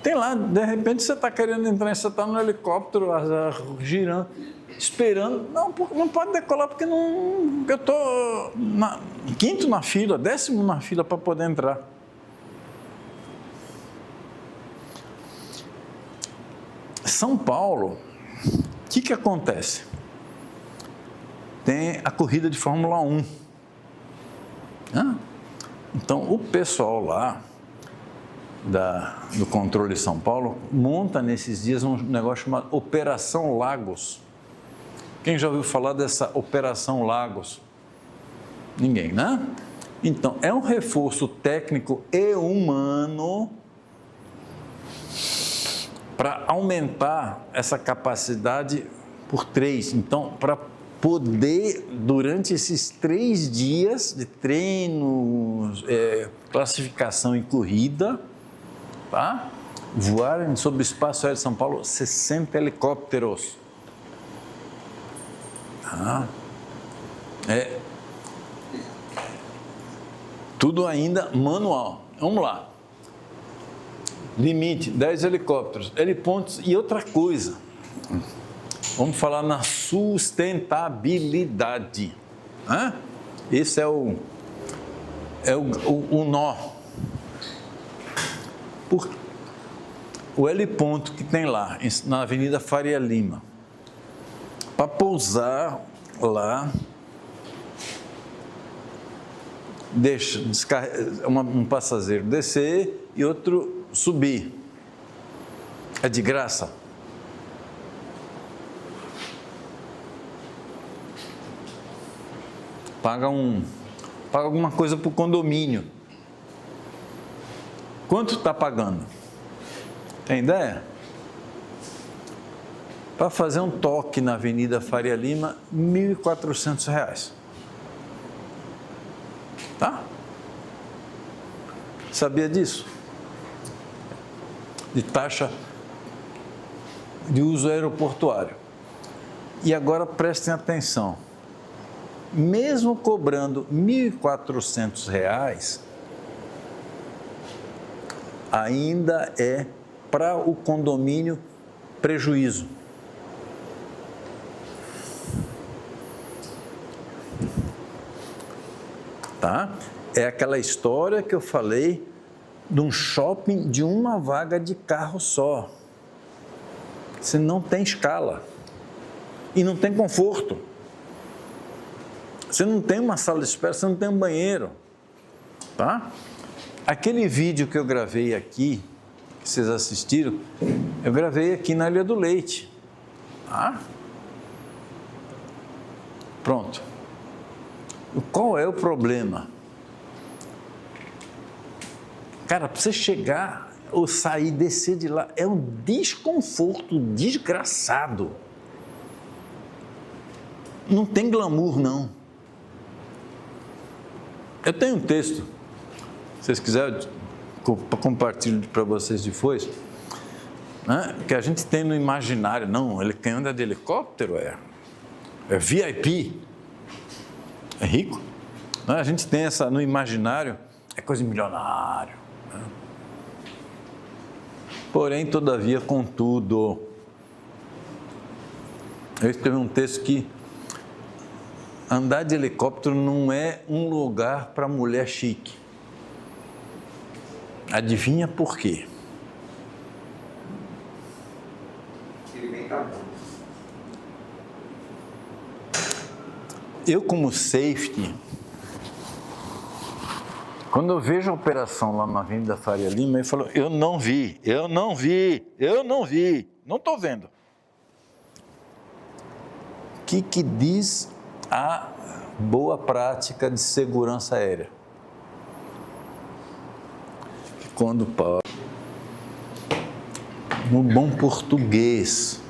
tem lá, de repente você está querendo entrar, você está no helicóptero girando, esperando. Não pode decolar porque eu estou quinto na fila, 10º na fila para poder entrar. São Paulo, o que acontece? Tem a corrida de Fórmula 1. Então, o pessoal lá do controle de São Paulo monta nesses dias um negócio chamado Operação Lagos. Quem já ouviu falar dessa Operação Lagos? Ninguém, né? Então, é um reforço técnico e humano para aumentar essa capacidade por 3. Então, para poder, durante esses 3 dias de treino, classificação e corrida, voarem sobre o espaço aéreo de São Paulo 60 helicópteros. Tudo ainda manual. Vamos lá. Limite, 10 helicópteros, helipontos. E outra coisa, vamos falar na sustentabilidade. Esse é é o nó. O L ponto que tem lá, na Avenida Faria Lima. Para pousar lá, deixa um passageiro descer e outro subir. É de graça. Paga alguma coisa para o condomínio. Quanto está pagando? Tem ideia? Para fazer um toque na Avenida Faria Lima, R$ 1.400. Tá? Sabia disso? De taxa de uso aeroportuário. E agora prestem atenção. Mesmo cobrando R$ 1.400, ainda é para o condomínio prejuízo. Tá? É aquela história que eu falei de um shopping de uma vaga de carro só. Você não tem escala e não tem conforto. Você não tem uma sala de espera, você não tem um banheiro. Tá? Aquele vídeo que eu gravei aqui, que vocês assistiram, eu gravei aqui na Ilha do Leite. Tá? Pronto. Qual é o problema? Cara, para você chegar ou sair, descer de lá, é um desconforto desgraçado. Não tem glamour, não. Eu tenho um texto, se vocês quiserem, compartilho para vocês depois, né, que a gente tem no imaginário. Não, quem anda de helicóptero é VIP, é rico. Né? A gente tem essa no imaginário, é coisa de milionário. Né? Porém, todavia, contudo, eu escrevi um texto que andar de helicóptero não é um lugar para mulher chique. Adivinha por quê? Eu, como safety, quando eu vejo a operação lá na Avenida Faria Lima, eu falo, eu não vi, não estou vendo. O que diz a boa prática de segurança aérea? Quando no bom português,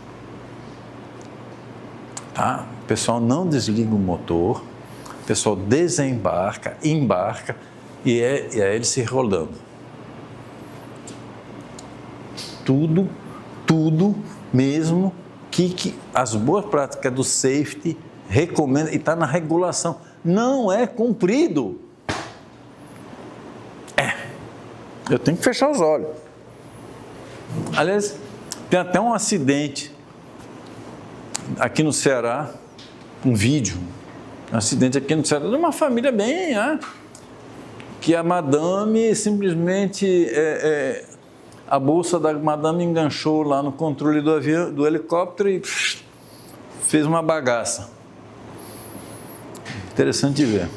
tá? O pessoal não desliga o motor, o pessoal desembarca, embarca e é ele se rodando. Tudo mesmo que as boas práticas do safety recomendam e está na regulação. Não é cumprido. Eu tenho que fechar os olhos. Aliás, tem até um acidente aqui no Ceará, um vídeo, um acidente aqui no Ceará, de uma família bem, que a madame simplesmente, a bolsa da madame enganchou lá no controle do avião, do helicóptero e fez uma bagaça. Interessante de ver.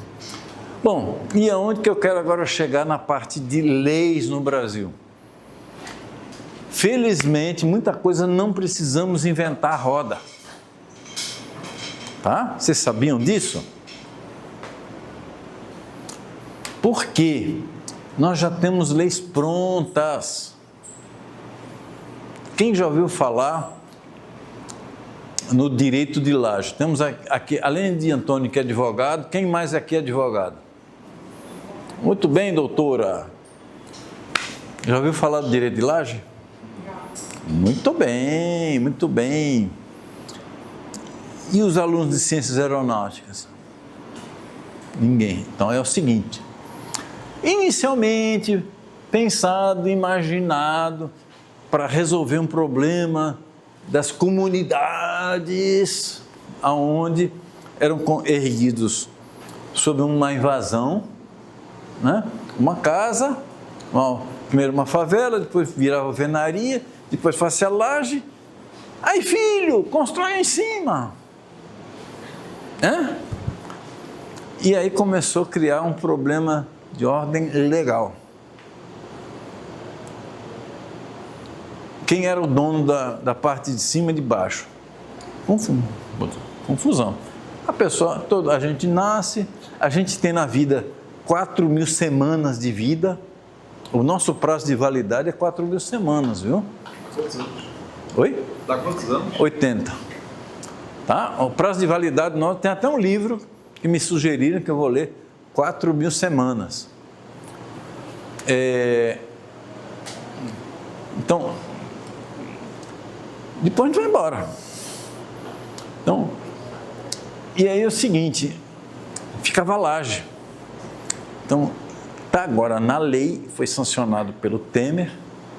Bom, e aonde que eu quero agora chegar na parte de leis no Brasil? Felizmente, muita coisa não precisamos inventar a roda. Tá? Vocês sabiam disso? Porque nós já temos leis prontas. Quem já ouviu falar no direito de laje? Temos aqui, além de Antônio, que é advogado, quem mais aqui é advogado? Muito bem, doutora. Já ouviu falar do direito de laje? Muito bem, muito bem. E os alunos de ciências aeronáuticas? Ninguém. Então é o seguinte, inicialmente pensado, imaginado para resolver um problema das comunidades aonde eram erguidos sob uma invasão, né? Uma casa, primeiro uma favela, depois virava alvenaria, depois fazia laje. Aí, filho, constrói em cima. E aí começou a criar um problema de ordem legal. Quem era o dono da parte de cima e de baixo? Confusão. A gente nasce, a gente tem na vida 4.000 semanas de vida. O nosso prazo de validade é 4.000 semanas, viu? Quantos anos? Oi? Dá quantos anos? 80. Tá? O prazo de validade nosso, tem até um livro que me sugeriram que eu vou ler, 4.000 semanas. Então, depois a gente vai embora. Então, e aí é o seguinte, ficava laje. Então, está agora na lei, foi sancionado pelo Temer,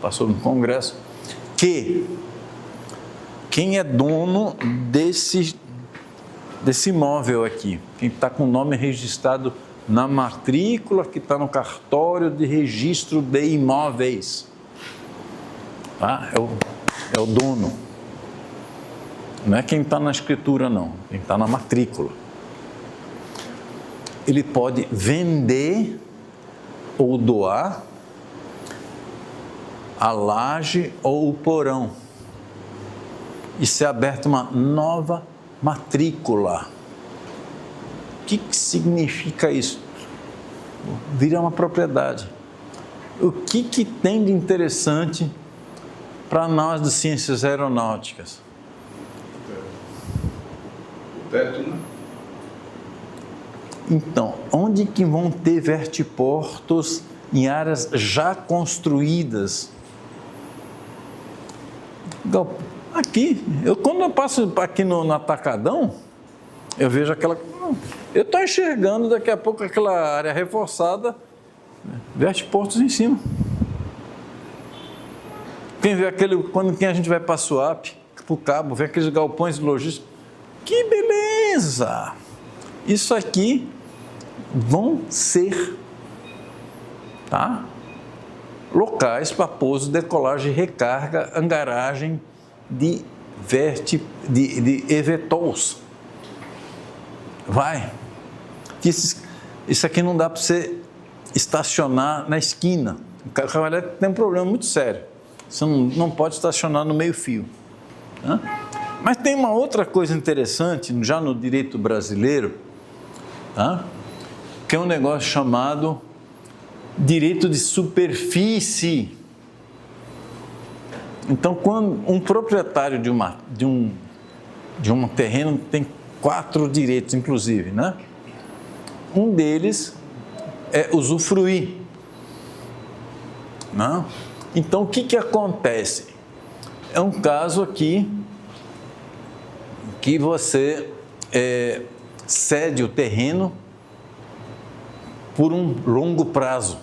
passou no Congresso, que quem é dono desse imóvel aqui, quem está com o nome registrado na matrícula que está no cartório de registro de imóveis, tá? É o dono. Não é quem está na escritura, não. Quem está na matrícula. Ele pode vender ou doar a laje ou o porão. E ser aberta uma nova matrícula. O que significa isso? Vira uma propriedade. O que tem de interessante para nós de ciências aeronáuticas? O teto, né? Então, onde que vão ter vertiportos em áreas já construídas? Aqui, quando eu passo aqui no Atacadão, eu vejo aquela... Eu estou enxergando daqui a pouco aquela área reforçada, vertiportos em cima. Quem vê quem a gente vai para a Suape, para o Cabo, vê aqueles galpões de logística. Que beleza! Isso aqui vão ser, tá? Locais para pouso, decolagem, recarga, angaragem de eVTOLs. Vai. Isso aqui não dá para você estacionar na esquina. O carro elétrico tem um problema muito sério. Você não pode estacionar no meio-fio. Tá? Mas tem uma outra coisa interessante, já no direito brasileiro, tá? Que é um negócio chamado direito de superfície. Então, quando um proprietário de um terreno tem 4 direitos, inclusive, né? Um deles é usufruir. Não? Então, o que acontece? É um caso aqui que você cede o terreno por um longo prazo.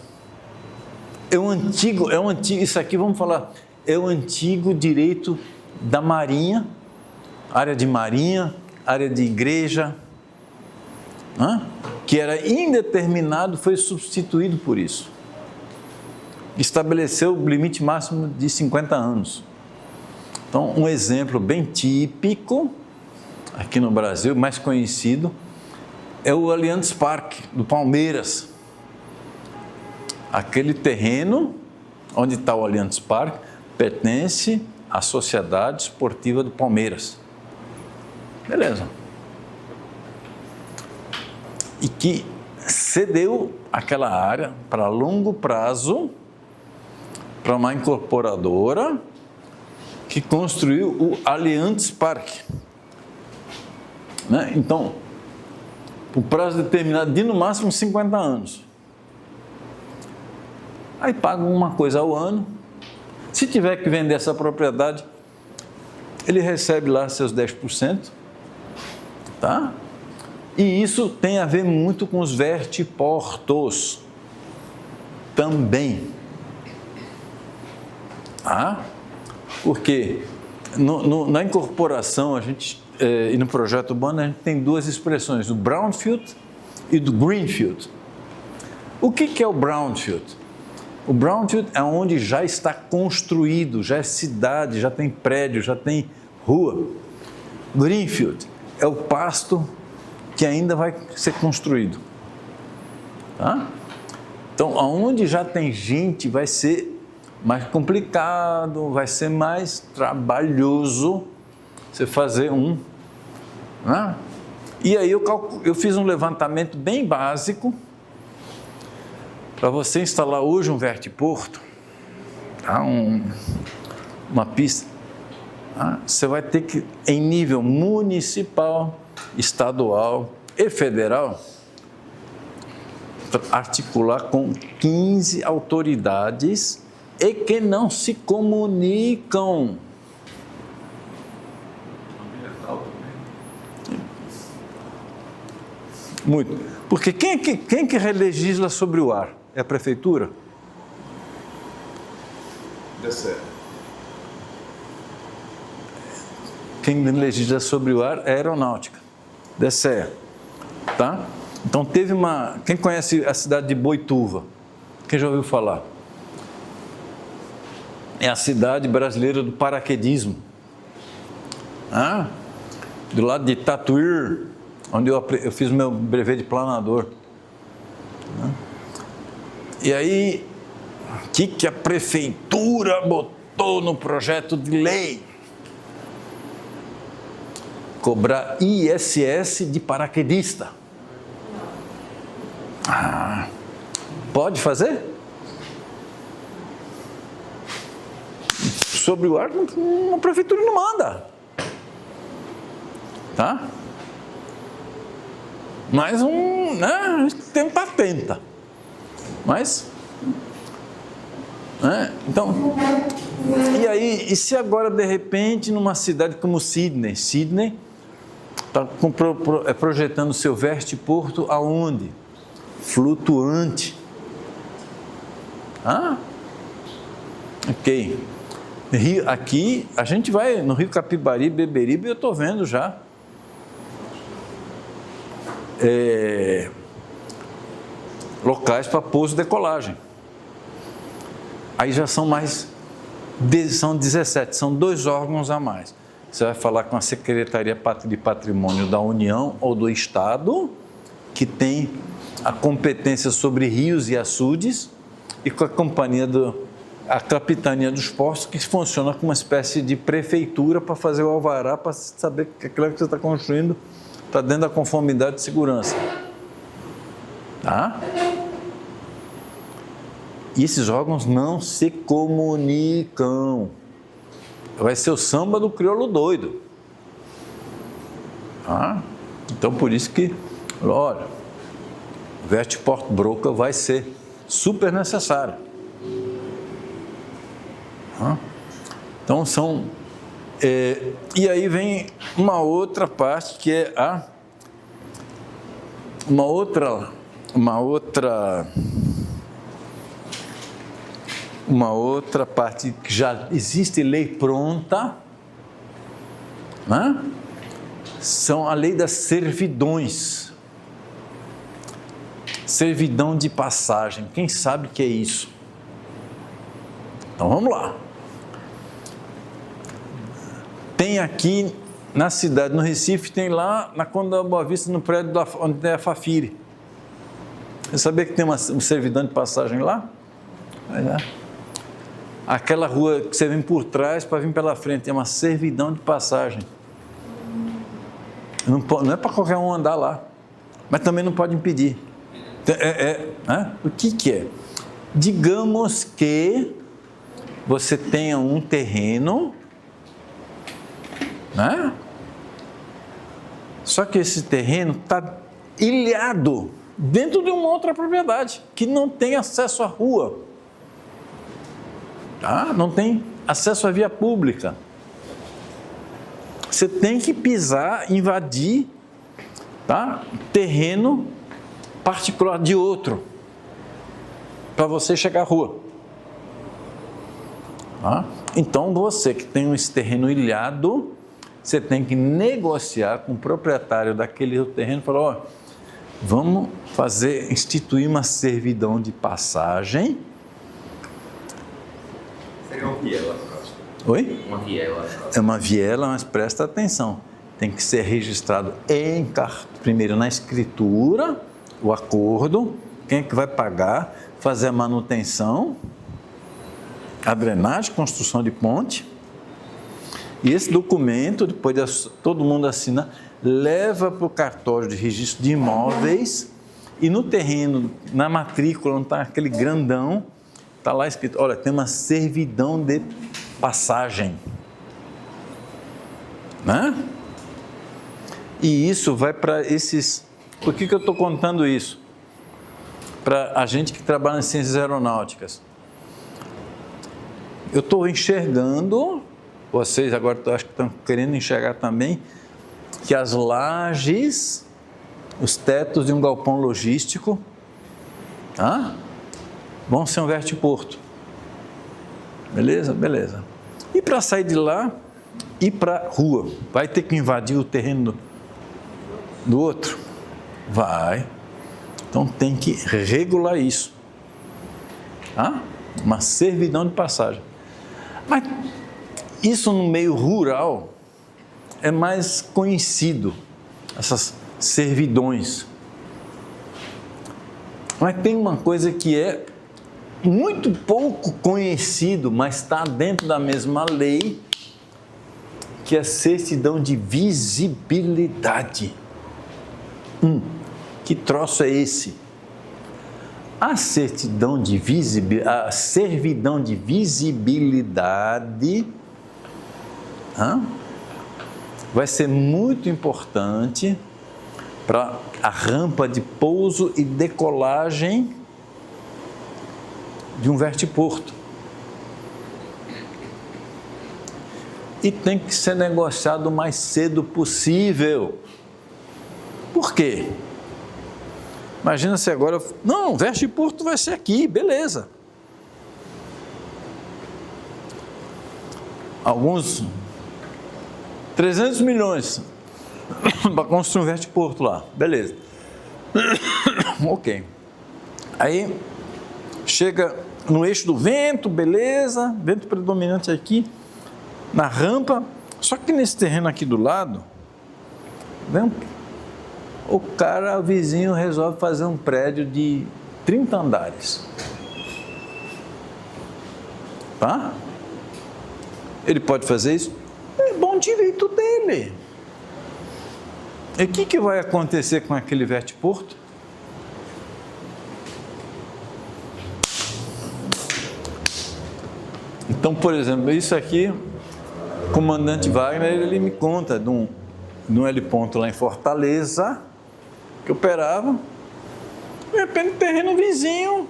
Isso aqui, vamos falar, é o antigo direito da marinha, área de marinha, área de igreja, que era indeterminado, foi substituído por isso. Estabeleceu o limite máximo de 50 anos. Então, um exemplo bem típico, aqui no Brasil, mais conhecido, é o Allianz Parque, do Palmeiras. Aquele terreno onde está o Allianz Parque pertence à Sociedade Esportiva do Palmeiras. Beleza. E que cedeu aquela área para longo prazo para uma incorporadora que construiu o Allianz Parque. Né? Então, o prazo determinado de no máximo 50 anos. Aí paga uma coisa ao ano. Se tiver que vender essa propriedade, ele recebe lá seus 10%. Tá? E isso tem a ver muito com os vertiportos também. Tá? Porque na incorporação, e no projeto urbano, a gente tem 2 expressões, do brownfield e do greenfield. O que é o brownfield? O brownfield é onde já está construído, já é cidade, já tem prédio, já tem rua. Greenfield é o pasto que ainda vai ser construído. Tá? Então, aonde já tem gente, vai ser mais complicado, vai ser mais trabalhoso você fazer um. Né? E aí eu fiz um levantamento bem básico para você instalar hoje um vertiporto, tá? Uma pista. Tá? Você vai ter que, em nível municipal, estadual e federal, articular com 15 autoridades e que não se comunicam. Muito. Porque quem que legisla sobre o ar? É a prefeitura? Quem legisla sobre o ar é a aeronáutica. DCE. Tá? Então teve uma... Quem conhece a cidade de Boituva? Quem já ouviu falar? É a cidade brasileira do paraquedismo. Do lado de Tatuí, onde eu fiz o meu brevet de planador. E aí, o que a prefeitura botou no projeto de lei? Cobrar ISS de paraquedista. Pode fazer? Sobre o ar, a prefeitura não manda. Tá? Mais né? Tenta. Mas, né? Então, e aí, e se agora de repente numa cidade como Sydney está projetando seu vertiporto aonde? Flutuante. Ok. Aqui, a gente vai no Rio Capibari, Beberibe, eu estou vendo já. Locais para pouso e decolagem. Aí já são são 17, são 2 órgãos a mais. Você vai falar com a Secretaria de Patrimônio da União ou do Estado, que tem a competência sobre rios e açudes, e com a Capitania dos Portos, que funciona como uma espécie de prefeitura para fazer o alvará, para saber que aquilo que você está construindo está dentro da conformidade de segurança. Tá? E esses órgãos não se comunicam. Vai ser o samba do crioulo doido. Tá? Então, por isso que, olha, o Vertiport Broker vai ser super necessário. Tá? Então, e aí vem uma outra parte que é uma outra parte que já existe lei pronta, né? São a lei das servidões. Servidão de passagem. Quem sabe o que é isso? Então vamos lá. Tem aqui na cidade, no Recife, tem lá na Conde da Boa Vista, no prédio onde tem a Fafiri. Você sabia que tem um servidão de passagem lá? Aquela rua que você vem por trás para vir pela frente, tem uma servidão de passagem. Não é para qualquer um andar lá, mas também não pode impedir. O que é? Digamos que você tenha um terreno, né? Só que esse terreno está ilhado dentro de uma outra propriedade que não tem acesso à rua. Não tem acesso à via pública. Você tem que pisar, invadir, tá? Terreno particular de outro para você chegar à rua. Tá? Então, você que tem esse terreno ilhado, você tem que negociar com o proprietário daquele terreno e falar, Vamos instituir uma servidão de passagem. Seria uma viela, próximo. Oi? Uma viela. É uma viela, mas presta atenção. Tem que ser registrado primeiro na escritura, o acordo, quem é que vai pagar, fazer a manutenção, a drenagem, construção de ponte. E esse documento, depois de todo mundo assinar, leva para o cartório de registro de imóveis e no terreno, na matrícula, onde está aquele grandão, está lá escrito, olha, tem uma servidão de passagem. Né? E isso vai para esses... Por que eu estou contando isso? Para a gente que trabalha em ciências aeronáuticas. Eu estou enxergando, vocês agora acho que estão querendo enxergar também, que as lajes, os tetos de um galpão logístico, vão ser um vertiporto. Beleza? Beleza. E para sair de lá, ir para a rua, vai ter que invadir o terreno do outro? Vai. Então tem que regular isso. Uma servidão de passagem. Mas isso no meio rural é mais conhecido, essas servidões. Mas tem uma coisa que é muito pouco conhecido, mas está dentro da mesma lei, que é a certidão de visibilidade. Que troço é esse? A servidão de visibilidade vai ser muito importante para a rampa de pouso e decolagem de um vertiporto. E tem que ser negociado o mais cedo possível. Por quê? Imagina se agora... Não, o vertiporto vai ser aqui, beleza. Alguns... 300 milhões para construir um vertiporto lá, beleza. Ok. Aí chega no eixo do vento, beleza, vento predominante aqui, na rampa, só que nesse terreno aqui do lado, o vizinho resolve fazer um prédio de 30 andares. Tá? Ele pode fazer isso? É bom direito dele. E o que vai acontecer com aquele vertiporto? Então, por exemplo, isso aqui, o comandante Wagner, ele me conta de um heliponto lá em Fortaleza, que operava, de repente, terreno vizinho,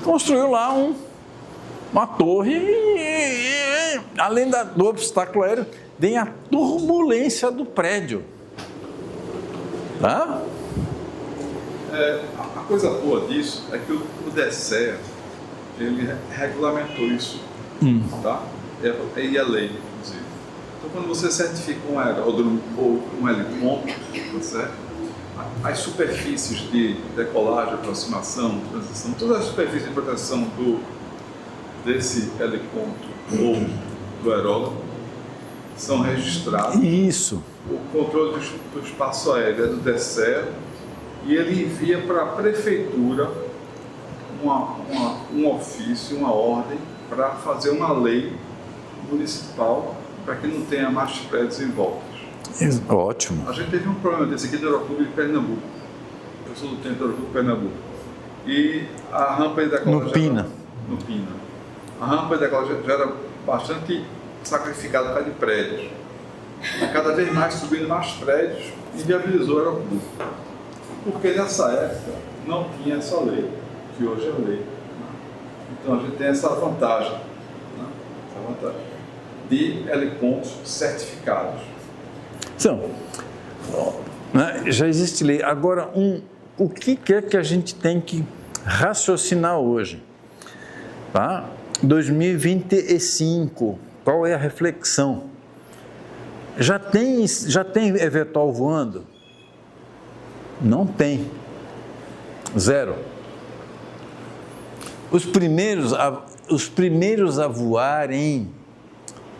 construiu lá uma torre e além do obstáculo aéreo, vem a turbulência do prédio. Tá? A coisa boa disso é que o DSE, ele regulamentou isso, tá? E a lei, inclusive. Então, quando você certifica um aeródromo ou um heliponto, tá certo? As superfícies de decolagem, aproximação, transição, todas as superfícies de proteção desse heliponto ou do aeródromo são registradas. Isso. O controle do espaço aéreo é do DSE e ele envia para a prefeitura um ofício, uma ordem para fazer uma lei municipal para que não tenha mais prédios em volta. Ótimo. A gente teve um problema desse aqui do Aeroclube de Pernambuco. Eu sou do tempo do Aeroclube de Pernambuco. E a rampa de decolagem... No Pina. A rampa de decolagem já era bastante sacrificada por causa de prédios. E cada vez mais subindo mais prédios, inviabilizou o Aeroclube. Porque nessa época não tinha essa lei, que hoje é lei. Então a gente tem essa vantagem, de helipontos certificados. Então, já existe lei. Agora, o que é que a gente tem que raciocinar hoje? Tá? 2025, qual é a reflexão? Já tem eVTOL voando? Não tem. Zero. Os primeiros a voarem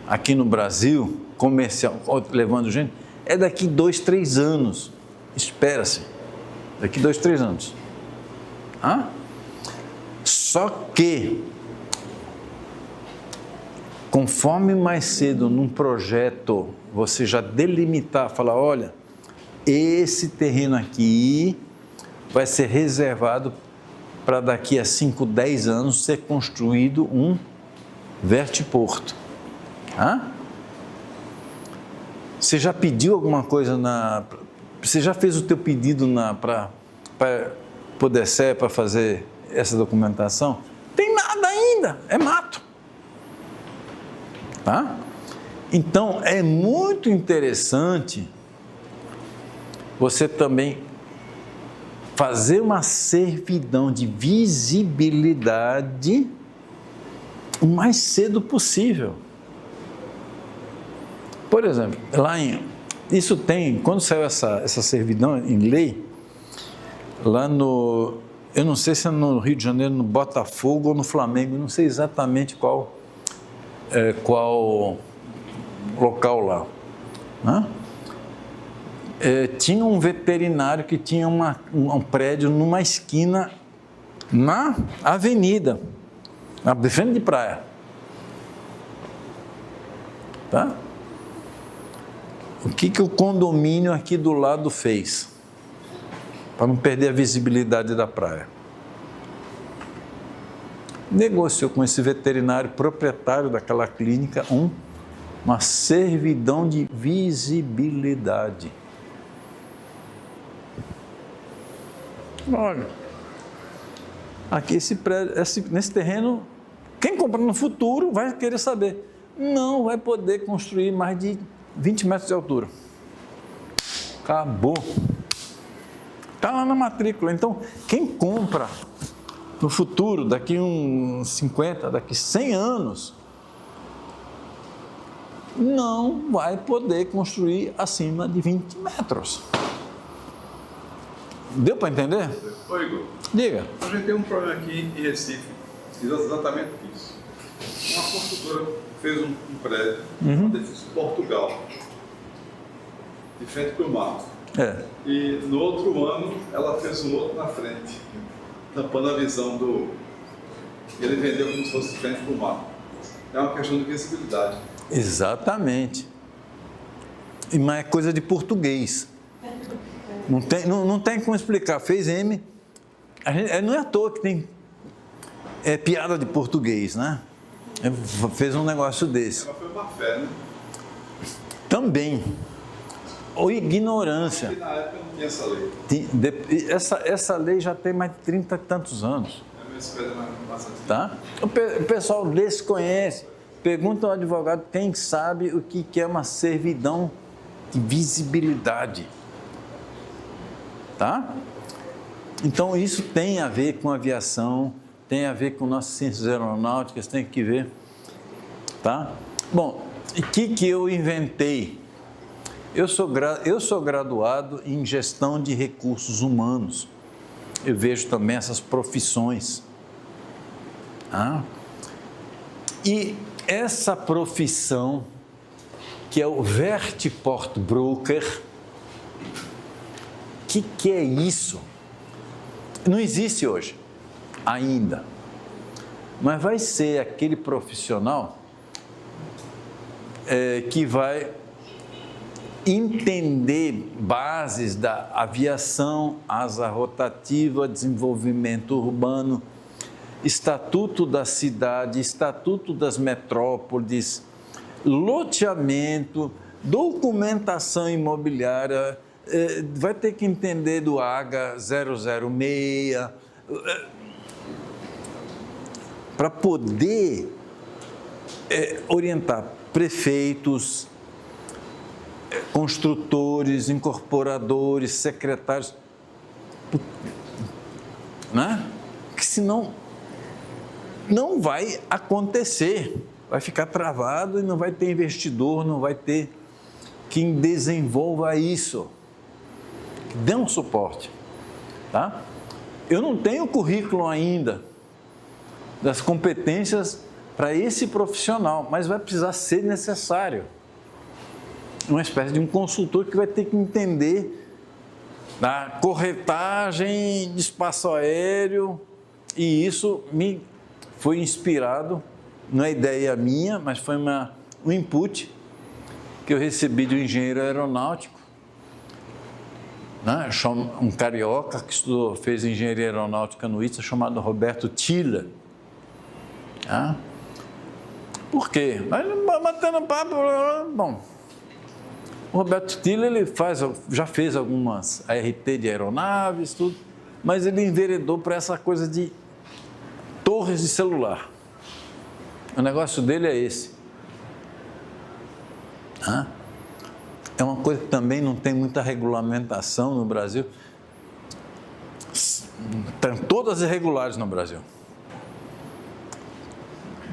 aqui no Brasil, comercial, levando gente, é daqui 2, 3 anos. Espera-se. Daqui 2, 3 anos. Só que, conforme mais cedo num projeto você já delimitar, falar, olha, esse terreno aqui vai ser reservado para daqui a 5, 10 anos ser construído um vertiporto. Você já pediu alguma coisa você já fez o teu pedido para o DECE para fazer essa documentação? Tem nada ainda, é mato. Então, é muito interessante você também fazer uma servidão de visibilidade o mais cedo possível. Por exemplo, isso tem, quando saiu essa servidão em lei, lá eu não sei se é no Rio de Janeiro, no Botafogo ou no Flamengo, não sei exatamente qual local lá. Tinha um veterinário que tinha um prédio numa esquina na avenida, na frente de praia. Tá? O que o condomínio aqui do lado fez? Para não perder a visibilidade da praia. Negociou com esse veterinário proprietário daquela clínica uma servidão de visibilidade. Olha, aqui nesse terreno, quem comprar no futuro vai querer saber. Não vai poder construir mais de 20 metros de altura. Acabou. Está lá na matrícula. Então, quem compra no futuro, daqui uns 50, daqui 100 anos, não vai poder construir acima de 20 metros. Deu para entender? Oi, Igor. Diga. A gente tem um problema aqui em Recife, exatamente isso. Uma construtora fez um prédio, um edifício Portugal, de frente para o mar. E no outro ano, ela fez um outro na frente, tampando a visão do... Ele vendeu como se fosse de frente para o mar. É uma questão de visibilidade. Exatamente. Mas é coisa de português. Não tem como explicar. Fez M. Não é à toa que tem piada de português, né? Fez um negócio desse. Ela foi uma fé, né? Também. Ou ignorância. Porque na época não tinha essa lei. Essa lei já tem mais de 30 e tantos anos. É uma espécie de massa. Tá? O pessoal desconhece. Pergunta ao advogado quem sabe o que é uma servidão de visibilidade. Tá? Então, isso tem a ver com aviação, tem a ver com nossas ciências aeronáuticas, tem que ver. Tá? Bom, o que eu inventei? Eu sou graduado em gestão de recursos humanos. Eu vejo também essas profissões. E essa profissão, que é o Vertiport Broker, o que é isso? Não existe hoje, ainda. Mas vai ser aquele profissional que vai entender bases da aviação, asa rotativa, desenvolvimento urbano, estatuto da cidade, estatuto das metrópoles, loteamento, documentação imobiliária, vai ter que entender do AGA 006, para poder orientar prefeitos, construtores, incorporadores, secretários, né? Que senão não vai acontecer, vai ficar travado e não vai ter investidor, não vai ter quem desenvolva isso. que dê um suporte, tá? Eu não tenho currículo ainda das competências para esse profissional, mas vai precisar ser necessário. Uma espécie de um consultor que vai ter que entender da corretagem de espaço aéreo, e isso me foi inspirado, não é ideia minha, mas foi um input que eu recebi de um engenheiro aeronáutico, né? Um carioca que fez engenharia aeronáutica no ITA, chamado Roberto Tiller. Tá? Por quê? Batendo papo, bom, o Roberto Tiller ele já fez algumas ART de aeronaves, tudo, mas ele enveredou para essa coisa de torres de celular. O negócio dele é esse. É uma coisa que também não tem muita regulamentação no Brasil. Estão todas irregulares no Brasil.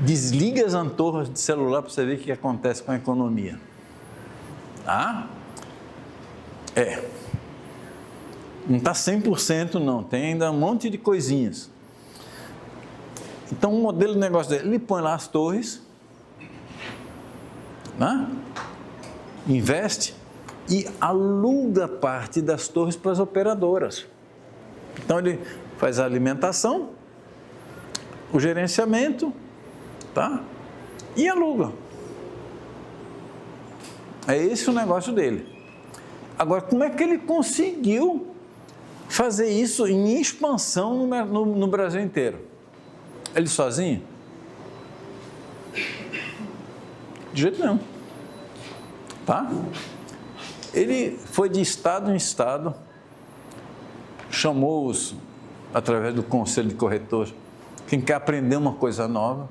Desliga as torres de celular para você ver o que acontece com a economia. Não está 100% não, tem ainda um monte de coisinhas. Então o modelo de negócio dele, ele põe lá as torres, né? Investe e aluga parte das torres para as operadoras. Então ele faz a alimentação, o gerenciamento, tá? E aluga. É esse o negócio dele. Agora, como é que ele conseguiu fazer isso em expansão no Brasil inteiro? Ele sozinho? De jeito nenhum. Tá? Ele foi de estado em estado, chamou-os, através do Conselho de Corretores, quem quer aprender uma coisa nova,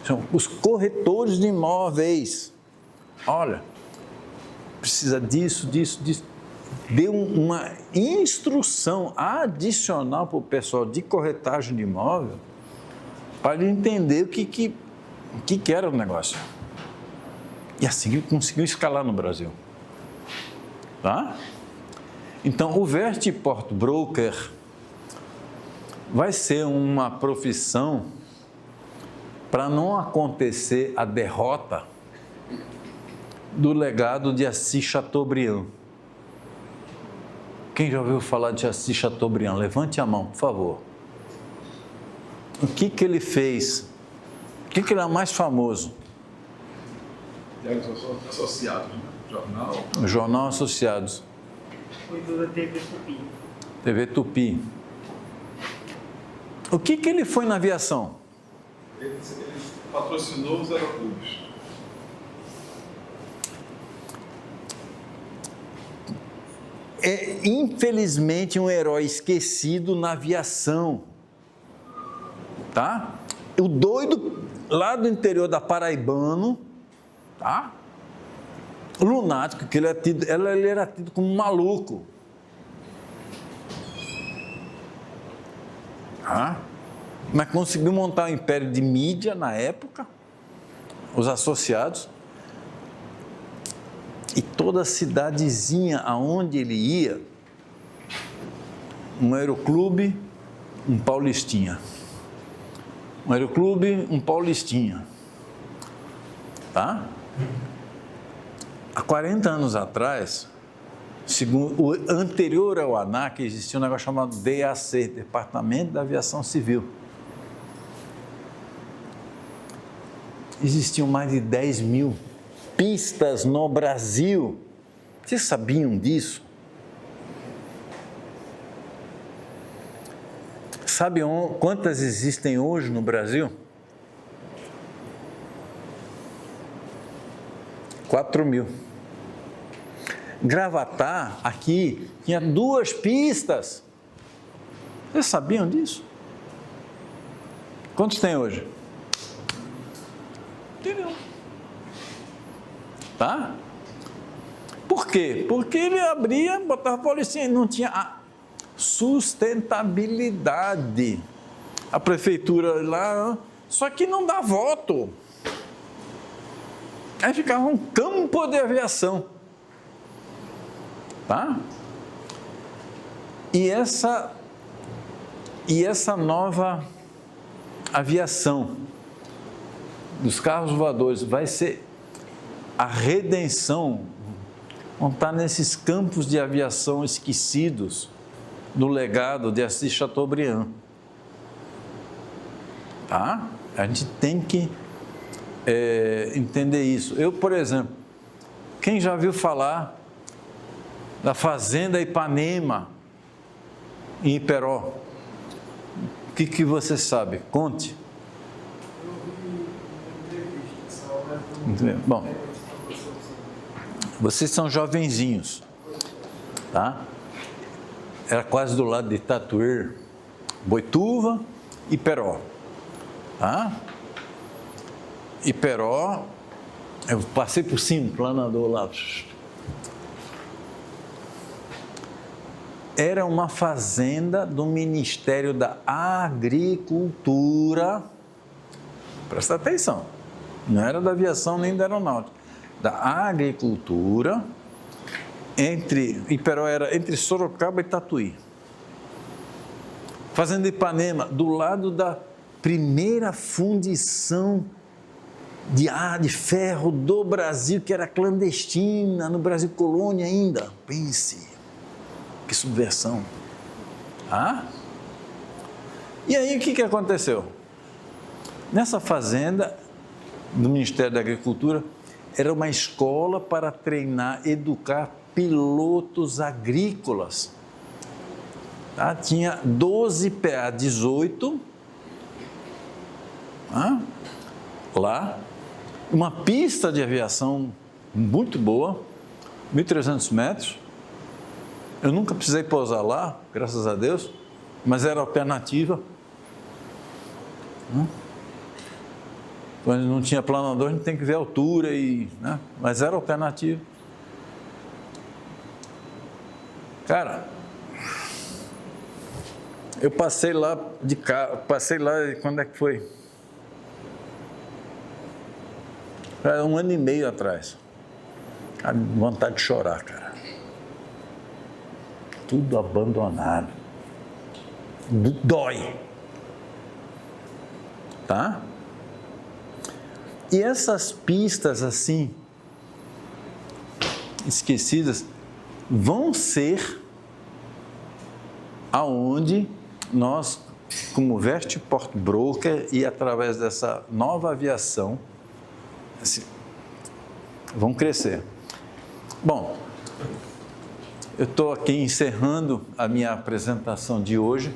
são os corretores de imóveis. Olha, precisa disso. Deu uma instrução adicional para o pessoal de corretagem de imóvel para ele entender o que era o negócio. E assim ele conseguiu escalar no Brasil. Tá? Então, o Vertiport Broker vai ser uma profissão para não acontecer a derrota do legado de Assis Chateaubriand. Quem já ouviu falar de Assis Chateaubriand? Levante a mão, por favor. O que ele fez? O que ele é mais famoso? Diários Associados, né? Jornal. O Jornal Associados. Cuidou da TV Tupi. TV Tupi. O que ele foi na aviação? Ele patrocinou os aeroclubes. É, infelizmente, um herói esquecido na aviação. Tá? O doido lá do interior da Paraibano, tá? Lunático, que ele era tido como maluco. Tá? Mas conseguiu montar um império de mídia na época, os associados, e toda cidadezinha aonde ele ia, um aeroclube, um paulistinha. Um aeroclube, um paulistinha. Tá? Há 40 anos atrás, segundo o anterior ao ANAC, existia um negócio chamado DAC, Departamento da Aviação Civil. Existiam mais de 10 mil pistas no Brasil. Vocês sabiam disso? Sabe quantas existem hoje no Brasil? 4.000. Gravatar, aqui, tinha 2 pistas. Vocês sabiam disso? Quantos tem hoje? Entendeu? Tá? Por quê? Porque ele abria, botava policinha, não tinha a sustentabilidade. A prefeitura lá, só que não dá voto. Aí ficava um campo de aviação. Tá? E essa nova aviação dos carros voadores vai ser a redenção, vão estar nesses campos de aviação esquecidos do legado de Assis Chateaubriand. Tá? A gente tem que entender isso. Eu, por exemplo, quem já viu falar da Fazenda Ipanema, em Iperó? O que você sabe? Conte. Bom, vocês são jovenzinhos, tá? Era quase do lado de Tatuí, Boituva e Iperó, tá? Iperó, eu passei por cima, planador lá. Era uma fazenda do Ministério da Agricultura, presta atenção, não era da aviação nem da aeronáutica, da agricultura, Iperó era entre Sorocaba e Tatuí. Fazenda Ipanema, do lado da primeira fundição de ferro do Brasil, que era clandestina, no Brasil colônia ainda, pense. Que subversão. E aí o que aconteceu? Nessa fazenda do Ministério da Agricultura era uma escola para treinar, educar pilotos agrícolas. Tá? Tinha 12 PA 18 lá, uma pista de aviação muito boa, 1.300 metros. Eu nunca precisei pousar lá, graças a Deus, mas era alternativa. Quando não tinha planador, a gente tem que ver a altura, mas era alternativa. Cara, eu passei lá de carro, quando é que foi? Era 1 ano e meio atrás. Cara, vontade de chorar, cara. Tudo abandonado. Dói. Tá? E essas pistas assim, esquecidas, vão ser aonde nós, como Vertiport Broker e através dessa nova aviação, assim, vão crescer. Bom, eu estou aqui encerrando a minha apresentação de hoje.